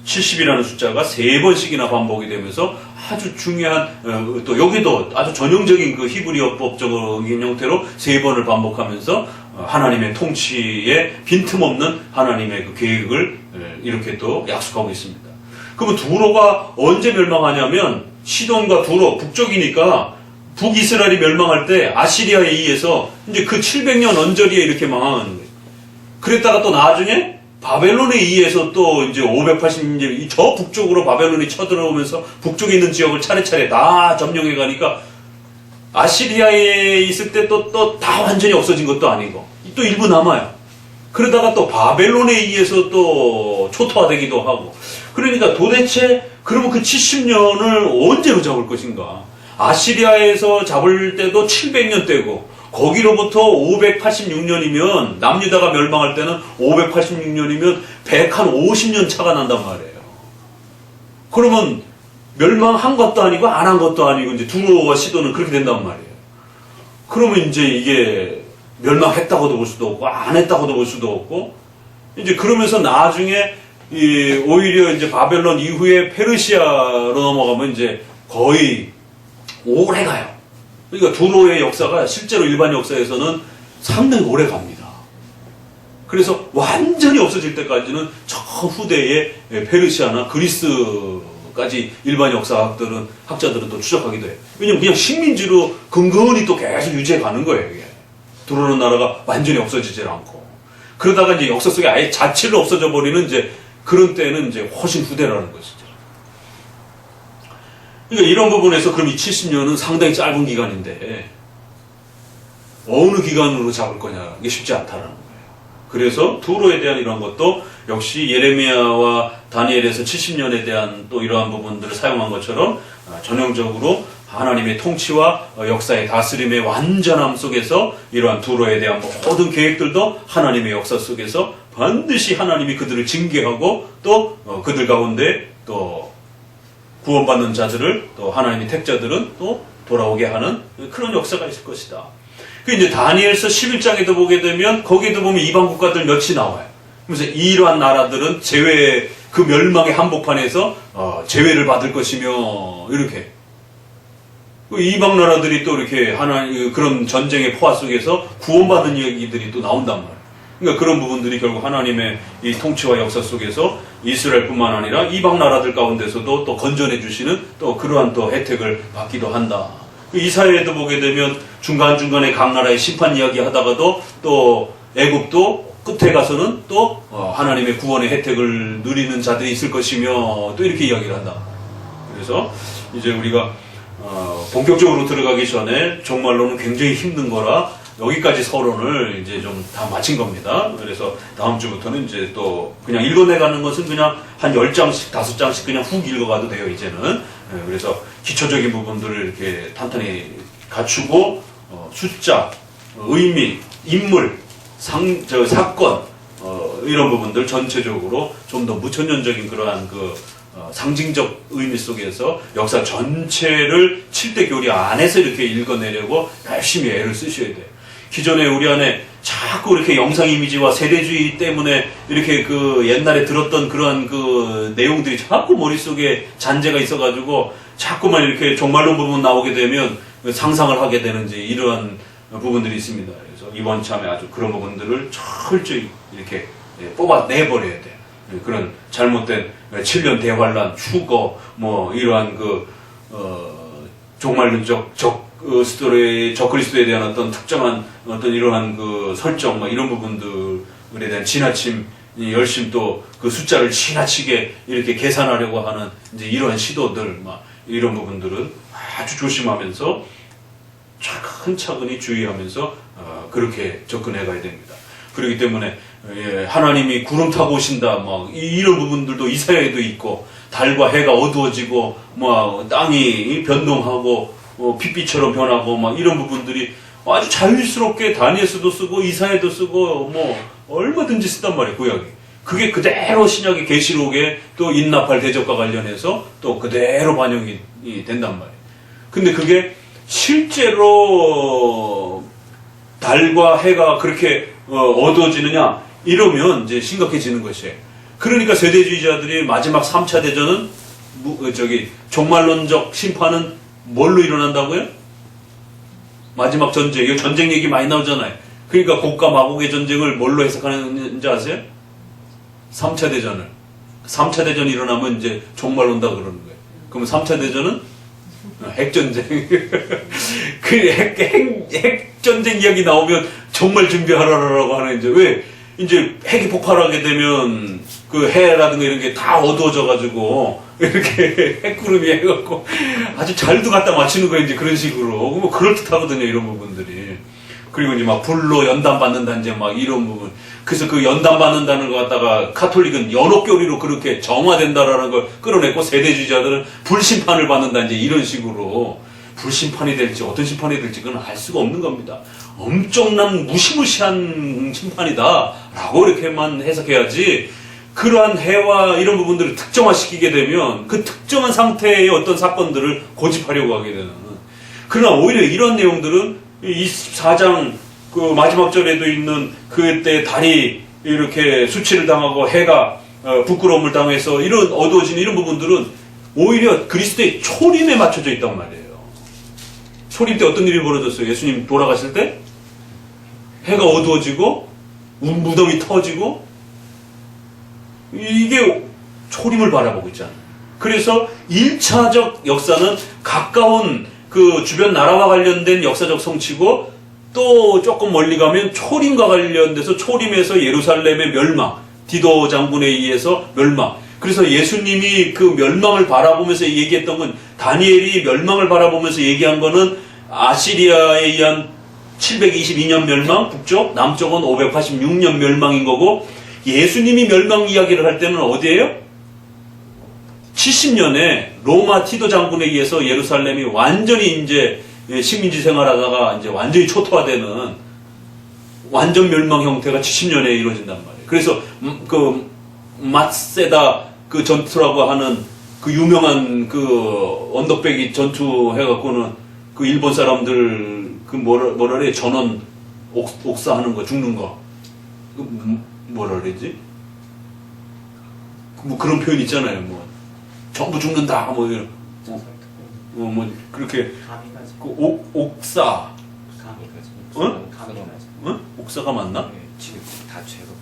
70이라는 숫자가 3번씩이나 반복이 되면서 아주 중요한 또 여기도 아주 전형적인 그 히브리어법적인 형태로 3번을 반복하면서 하나님의 통치에 빈틈없는 하나님의 그 계획을 이렇게 또 약속하고 있습니다. 그러면 두로가 언제 멸망하냐면 시돈과 두로 북쪽이니까 북이스라엘이 멸망할 때 아시리아에 의해서 이제 그 700년 언저리에 이렇게 망하는 거예요. 그랬다가 또 나중에 바벨론에 의해서 또 이제 580년 저 북쪽으로 바벨론이 쳐들어오면서 북쪽에 있는 지역을 차례차례 다 점령해 가니까 아시리아에 있을 때 또 다 완전히 없어진 것도 아니고 또 일부 남아요. 그러다가 또 바벨론에 의해서 또 초토화되기도 하고. 그러니까 도대체 그러면 그 70년을 언제로 잡을 것인가? 아시리아에서 잡을 때도 700년 때고 거기로부터 586년이면 남유다가 멸망할 때는 586년이면 150년 차가 난단 말이에요. 그러면 멸망한 것도 아니고 안 한 것도 아니고 이제 두로와 시돈은 그렇게 된단 말이에요. 그러면 이제 이게 멸망했다고도 볼 수도 없고 안 했다고도 볼 수도 없고 이제 그러면서 나중에 오히려 이제 바벨론 이후에 페르시아로 넘어가면 이제 거의 오래 가요. 그러니까 두로의 역사가 실제로 일반 역사에서는 상당히 오래 갑니다. 그래서 완전히 없어질 때까지는 저 후대의 페르시아나 그리스까지 일반 학자들은 또 추적하기도 해요. 왜냐면 그냥 식민지로 근근히 또 계속 유지해 가는 거예요, 이게. 두로는 나라가 완전히 없어지질 않고. 그러다가 이제 역사 속에 아예 자체로 없어져 버리는 이제 그런 때는 이제 훨씬 후대라는 것이죠. 그러니까 이런 부분에서 그럼 이 70년은 상당히 짧은 기간인데 어느 기간으로 잡을 거냐 이게 쉽지 않다라는 거예요. 그래서 두로에 대한 이런 것도 역시 예레미야와 다니엘에서 70년에 대한 또 이러한 부분들을 사용한 것처럼 전형적으로 하나님의 통치와 역사의 다스림의 완전함 속에서 이러한 두로에 대한 모든 계획들도 하나님의 역사 속에서 반드시 하나님이 그들을 징계하고 또 그들 가운데 또 구원받는 자들을 또 하나님의 택자들은 또 돌아오게 하는 그런 역사가 있을 것이다. 그 이제 다니엘서 11장에도 보게 되면 거기에도 보면 이방 국가들 몇이 나와요. 그래서 이러한 나라들은 그 멸망의 한복판에서 제외를 받을 것이며 이렇게. 그 이방 나라들이 또 이렇게 그런 전쟁의 포화 속에서 구원받는 이야기들이 또 나온단 말이에요. 그러니까 그런 부분들이 결국 하나님의 이 통치와 역사 속에서 이스라엘뿐만 아니라 이방 나라들 가운데서도 또 건전해 주시는 또 그러한 또 혜택을 받기도 한다. 이사야에도 보게 되면 중간중간에 각 나라의 심판 이야기 하다가도 또 애굽도 끝에 가서는 또 하나님의 구원의 혜택을 누리는 자들이 있을 것이며 또 이렇게 이야기를 한다. 그래서 이제 우리가 본격적으로 들어가기 전에 정말로는 굉장히 힘든 거라 여기까지 서론을 이제 좀 다 마친 겁니다. 그래서 다음 주부터는 이제 또 그냥 읽어내가는 것은 그냥 한 10장씩, 5장씩 그냥 훅 읽어가도 돼요, 이제는. 그래서 기초적인 부분들을 이렇게 탄탄히 갖추고, 숫자, 의미, 인물, 사건, 이런 부분들 전체적으로 좀 더 무천년적인 그러한 상징적 의미 속에서 역사 전체를 7대 교리 안에서 이렇게 읽어내려고 열심히 애를 쓰셔야 돼요. 기존에 우리 안에 자꾸 이렇게 영상 이미지와 세대주의 때문에 이렇게 옛날에 들었던 그러한 내용들이 자꾸 머릿속에 잔재가 있어가지고 자꾸만 이렇게 종말론 부분 나오게 되면 상상을 하게 되는지 이러한 부분들이 있습니다. 그래서 이번 참에 아주 그런 부분들을 철저히 이렇게 뽑아내버려야 돼요. 그런 잘못된 7년 대환란, 휴거, 이러한 종말론적 적그리스도에 대한 어떤 특정한 어떤 이러한 설정, 이런 부분들에 대한 지나침, 열심 또 그 숫자를 지나치게 이렇게 계산하려고 하는 이제 이러한 시도들, 이런 부분들은 아주 조심하면서 차근차근히 주의하면서 그렇게 접근해 가야 됩니다. 그렇기 때문에 하나님이 구름 타고 오신다, 이런 부분들도 이사야에도 있고, 달과 해가 어두워지고, 땅이 변동하고, 빛비처럼 변하고, 이런 부분들이 아주 자유스럽게 다니엘서도 쓰고, 이사야도 쓰고, 얼마든지 쓰단 말이에요, 구약이. 그게 그대로 신약의 계시록에 또 인나팔 대적과 관련해서 또 그대로 반영이 된단 말이에요. 근데 그게 실제로 달과 해가 그렇게 어두워지느냐 이러면 이제 심각해지는 것이에요. 그러니까 세대주의자들이 마지막 3차 대전은 종말론적 심판은 뭘로 일어난다고요? 마지막 전쟁, 이 전쟁 얘기 많이 나오잖아요. 그러니까 곡과 마곡의 전쟁을 뭘로 해석하는지 아세요? 3차 대전을. 3차 대전이 일어나면 이제 종말 온다 그러는 거예요. 그러면 3차 대전은 핵전쟁. 핵전쟁 이야기 나오면 정말 준비하라라고 하는, 왜? 이제 핵이 폭발하게 되면 해라든가 이런 게 다 어두워져가지고, 이렇게 핵구름이 해갖고, 아주 잘도 갖다 맞추는 거예요, 이제 그런 식으로. 그럴듯하거든요, 이런 부분들이. 그리고 이제 불로 연단받는다든지 이런 부분. 그래서 연단받는다는 거 갖다가 카톨릭은 연옥교리로 그렇게 정화된다라는 걸 끌어냈고, 세대주의자들은 불심판을 받는다든지 이런 식으로. 불심판이 될지 어떤 심판이 될지 그건 알 수가 없는 겁니다. 엄청난 무시무시한 심판이다 라고 이렇게만 해석해야지, 그러한 해와 이런 부분들을 특정화시키게 되면 그 특정한 상태의 어떤 사건들을 고집하려고 하게 되는. 그러나 오히려 이런 내용들은 24장 마지막 절에도 있는 그때 달이 이렇게 수치를 당하고 해가 부끄러움을 당해서 이런 어두워지는 이런 부분들은 오히려 그리스도의 초림에 맞춰져 있단 말이에요. 초림 때 어떤 일이 벌어졌어요? 예수님 돌아가실 때? 해가 어두워지고, 무덤이 터지고, 이게 초림을 바라보고 있잖아요. 그래서 1차적 역사는 가까운 주변 나라와 관련된 역사적 성취고, 또 조금 멀리 가면 초림과 관련돼서 초림에서 예루살렘의 멸망, 디도 장군에 의해서 멸망. 그래서 예수님이 그 멸망을 바라보면서 얘기했던 건, 다니엘이 멸망을 바라보면서 얘기한 거는 아시리아에 의한 722년 멸망, 북쪽, 남쪽은 586년 멸망인 거고, 예수님이 멸망 이야기를 할 때는 어디예요? 70년에 로마 티도 장군에 의해서 예루살렘이 완전히 이제 식민지 생활하다가 이제 완전히 초토화되는 완전 멸망 형태가 70년에 이루어진단 말이에요. 그래서 마세다 전투라고 하는 유명한 언덕배기 전투 해갖고는 일본 사람들 뭐라 그래, 전원 옥사하는 거, 죽는 거, 뭐라 그러지? 그런 표현 있잖아요. 전부 죽는다, 이런. 뭐 그렇게 감이가지. 그 옥사, 감이가지. 응? 감이가지. 응? 옥사가 맞나? 지금 다 죄로.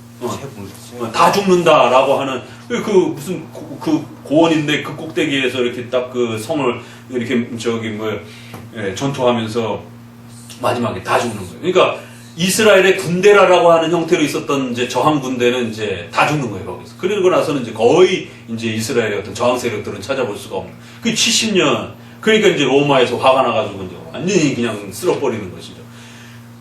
다 죽는다라고 하는 그 무슨 그 고원인데 그 꼭대기에서 이렇게 딱 그 성을 이렇게 저기 뭐 전투하면서 마지막에 다 죽는 거예요. 그러니까 이스라엘의 군대라라고 하는 형태로 있었던 이제 저항 군대는 이제 다 죽는 거예요 거기서. 그러고 나서는 이제 거의 이제 이스라엘의 어떤 저항 세력들은 찾아볼 수가 없는. 그 70년 그러니까 이제 로마에서 화가 나가지고 이제 완전히 그냥 쓸어버리는 것이죠.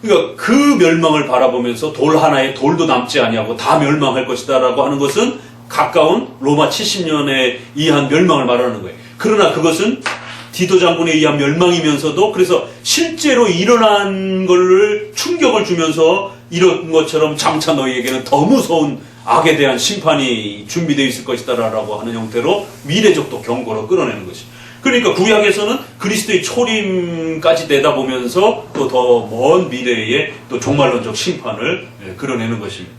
그러니까 그 멸망을 바라보면서 돌 하나에 돌도 남지 아니하고 다 멸망할 것이다라고 하는 것은 가까운 로마 70년에 의한 멸망을 말하는 거예요. 그러나 그것은 디도 장군에 의한 멸망이면서도 그래서 실제로 일어난 것을 충격을 주면서 이런 것처럼 장차 너희에게는 더 무서운 악에 대한 심판이 준비되어 있을 것이다라고 하는 형태로 미래적 또 경고로 끌어내는 것이. 그러니까 구약에서는 그리스도의 초림까지 내다보면서 또 더 먼 미래에 또 종말론적 심판을 그려내는 것입니다.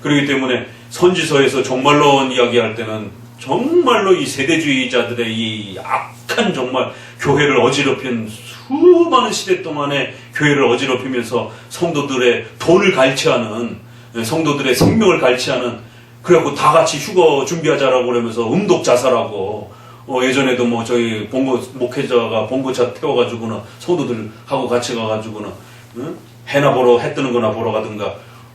그렇기 때문에 선지서에서 종말론 이야기할 때는 정말로 이 세대주의자들의 이 악한 정말 교회를 어지럽힌 수많은 시대 동안에 교회를 어지럽히면서 성도들의 돈을 갈취하는 성도들의 생명을 갈취하는 그래갖고 다 같이 휴거 준비하자라고 그러면서 음독 자살하고 예전에도 뭐 저희 본고 목회자가 본고차 태워가지고는 성도들하고 같이 가가지고는 해나 보러 해 뜨는 거나 보러 가든가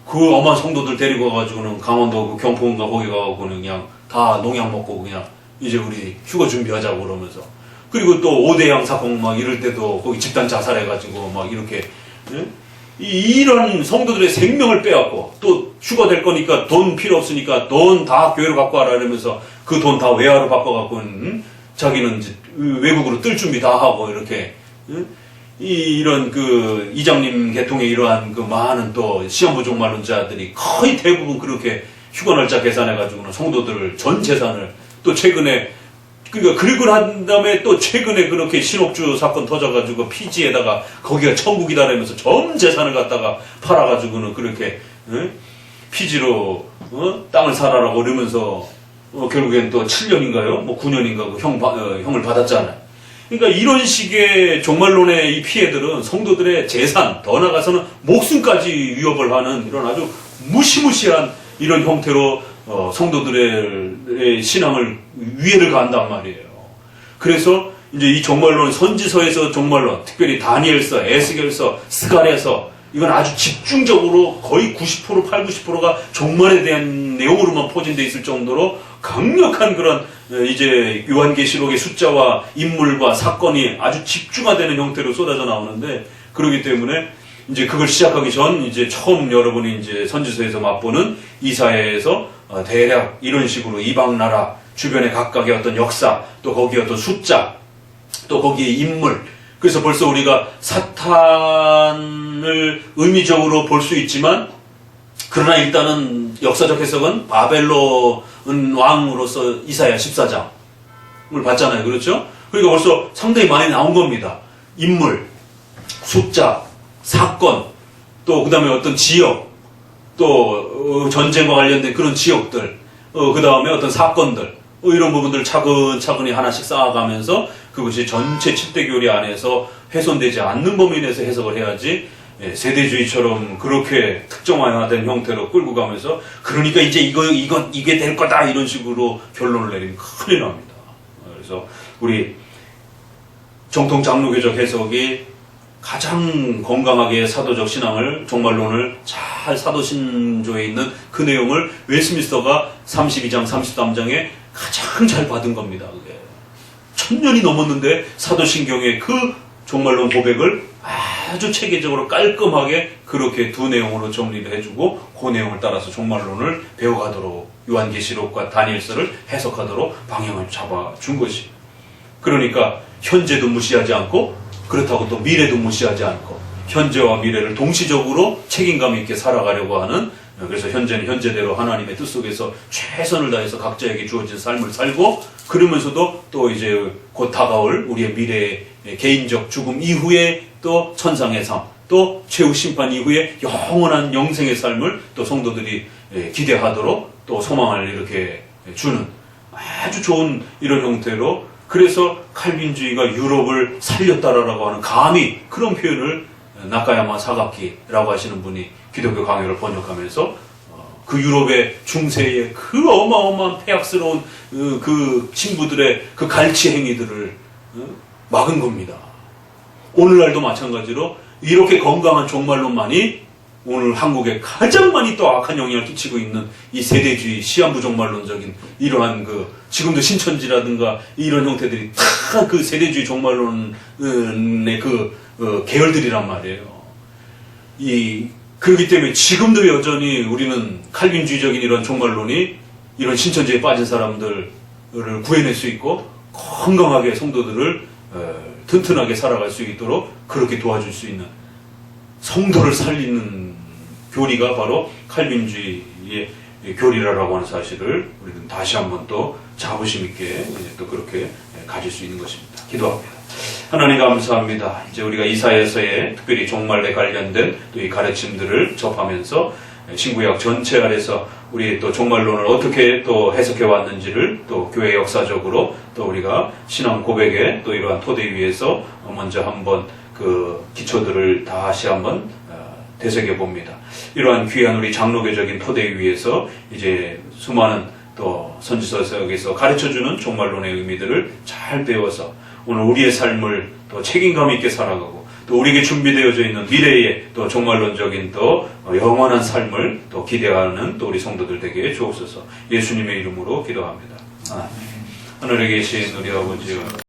그 엄한 성도들 데리고 가가지고는 강원도 그 경포인가 거기 가가지고는 그냥 다 농약 먹고 그냥 이제 우리 휴거 준비하자고 그러면서 그리고 또 오대양 사건 막 이럴 때도 거기 집단 자살해가지고 막 이렇게 이런 성도들의 생명을 빼앗고 또 휴가 될 거니까 돈 필요 없으니까 돈 다 교회로 갖고 와라 이러면서 그 돈 다 외화로 바꿔갖고 자기는 이제 외국으로 뜰 준비 다 하고 이렇게 이런 그 이장님 계통의 이러한 그 많은 또 시한부 종말론자들이 거의 대부분 그렇게 휴가 날짜 계산해가지고는 성도들을 전 재산을 또 최근에 그러니까 그리고 난 다음에 또 최근에 그렇게 신옥주 사건 터져가지고 피지에다가 거기가 천국이다라면서 전 재산을 갖다가 팔아가지고는 그렇게 피지로 땅을 사라라고 그러면서 결국엔 또 7년인가요? 뭐 9년인가 그 형을 받았잖아요. 그러니까 이런 식의 종말론의 이 피해들은 성도들의 재산, 더 나아가서는 목숨까지 위협을 하는 이런 아주 무시무시한 이런 형태로 성도들의 신앙을 위해를 가한단 말이에요. 그래서 이제 이 종말론, 선지서에서 종말론, 특별히 다니엘서, 에스겔서, 스가랴서 이건 아주 집중적으로 거의 90%, 90%가 종말에 대한 내용으로만 포진되어 있을 정도로 강력한 그런 이제 요한계시록의 숫자와 인물과 사건이 아주 집중화되는 형태로 쏟아져 나오는데 그렇기 때문에 이제 그걸 시작하기 전 이제 처음 여러분이 이제 선지서에서 맛보는 이사야에서 대략 이런 식으로 이방 나라 주변의 각각의 어떤 역사 또 거기에 어떤 숫자 또 거기에 인물 그래서 벌써 우리가 사탄을 의미적으로 볼 수 있지만 그러나 일단은 역사적 해석은 바벨론 왕으로서 이사야 14장을 봤잖아요. 그렇죠? 그러니까 벌써 상당히 많이 나온 겁니다. 인물, 숫자, 사건, 또 그 다음에 어떤 지역, 또 전쟁과 관련된 그런 지역들, 그 다음에 어떤 사건들, 이런 부분들을 차근차근히 하나씩 쌓아가면서 그것이 전체 7대 교리 안에서 훼손되지 않는 범위 내에서 해석을 해야지 세대주의처럼 그렇게 특정화된 형태로 끌고 가면서 그러니까 이제 이게 될 거다 이런 식으로 결론을 내리면 큰일 납니다. 그래서 우리 정통 장로교적 해석이 가장 건강하게 사도적 신앙을 종말론을 잘 사도신조에 있는 그 내용을 웨스민스터가 32장 33장에 가장 잘 받은 겁니다. 그게 1000년이 넘었는데 사도신경의 그 종말론 고백을 아주 체계적으로 깔끔하게 그렇게 두 내용으로 정리를 해주고 그 내용을 따라서 종말론을 배워가도록 요한계시록과 다니엘서를 해석하도록 방향을 잡아준 것이. 그러니까 현재도 무시하지 않고 그렇다고 또 미래도 무시하지 않고 현재와 미래를 동시적으로 책임감 있게 살아가려고 하는 그래서 현재는 현재대로 하나님의 뜻 속에서 최선을 다해서 각자에게 주어진 삶을 살고 그러면서도 또 이제 곧 다가올 우리의 미래의 개인적 죽음 이후에 또 천상의 삶 또 최후 심판 이후에 영원한 영생의 삶을 또 성도들이 기대하도록 또 소망을 이렇게 주는 아주 좋은 이런 형태로 그래서 칼빈주의가 유럽을 살렸다라고 하는 감히 그런 표현을 나카야마 사가키라고 하시는 분이 기독교 강요를 번역하면서 그 유럽의 중세의 그 어마어마한 폐악스러운 그 신부들의 그 갈치 행위들을 막은 겁니다. 오늘날도 마찬가지로 이렇게 건강한 종말론만이 오늘 한국에 가장 많이 또 악한 영향을 끼치고 있는 이 세대주의 시한부 종말론적인 이러한 그 지금도 신천지라든가 이런 형태들이 다 그 세대주의 종말론의 계열들이란 말이에요. 그렇기 때문에 지금도 여전히 우리는 칼빈주의적인 이런 종말론이 이런 신천지에 빠진 사람들을 구해낼 수 있고 건강하게 성도들을 튼튼하게 살아갈 수 있도록 그렇게 도와줄 수 있는 성도를 살리는 교리가 바로 칼빈주의의 교리라고 하는 사실을 우리는 다시 한번 또 자부심 있게 또 그렇게 가질 수 있는 것입니다. 기도합니다. 하나님 감사합니다. 이제 우리가 이사야서에 특별히 종말에 관련된 또 이 가르침들을 접하면서 신구약 전체 아래서 우리 또 종말론을 어떻게 또 해석해 왔는지를 또 교회 역사적으로 또 우리가 신앙 고백의 또 이러한 토대 위에서 먼저 한번 그 기초들을 다시 한번 되새겨 봅니다. 이러한 귀한 우리 장로교적인 토대 위에서 이제 수많은 또 선지서에서 가르쳐주는 종말론의 의미들을 잘 배워서 오늘 우리의 삶을 또 책임감 있게 살아가고 또 우리에게 준비되어져 있는 미래의 또 종말론적인 또 영원한 삶을 또 기대하는 또 우리 성도들 되게 주옵소서. 예수님의 이름으로 기도합니다. 하늘에 계신 우리 아버지여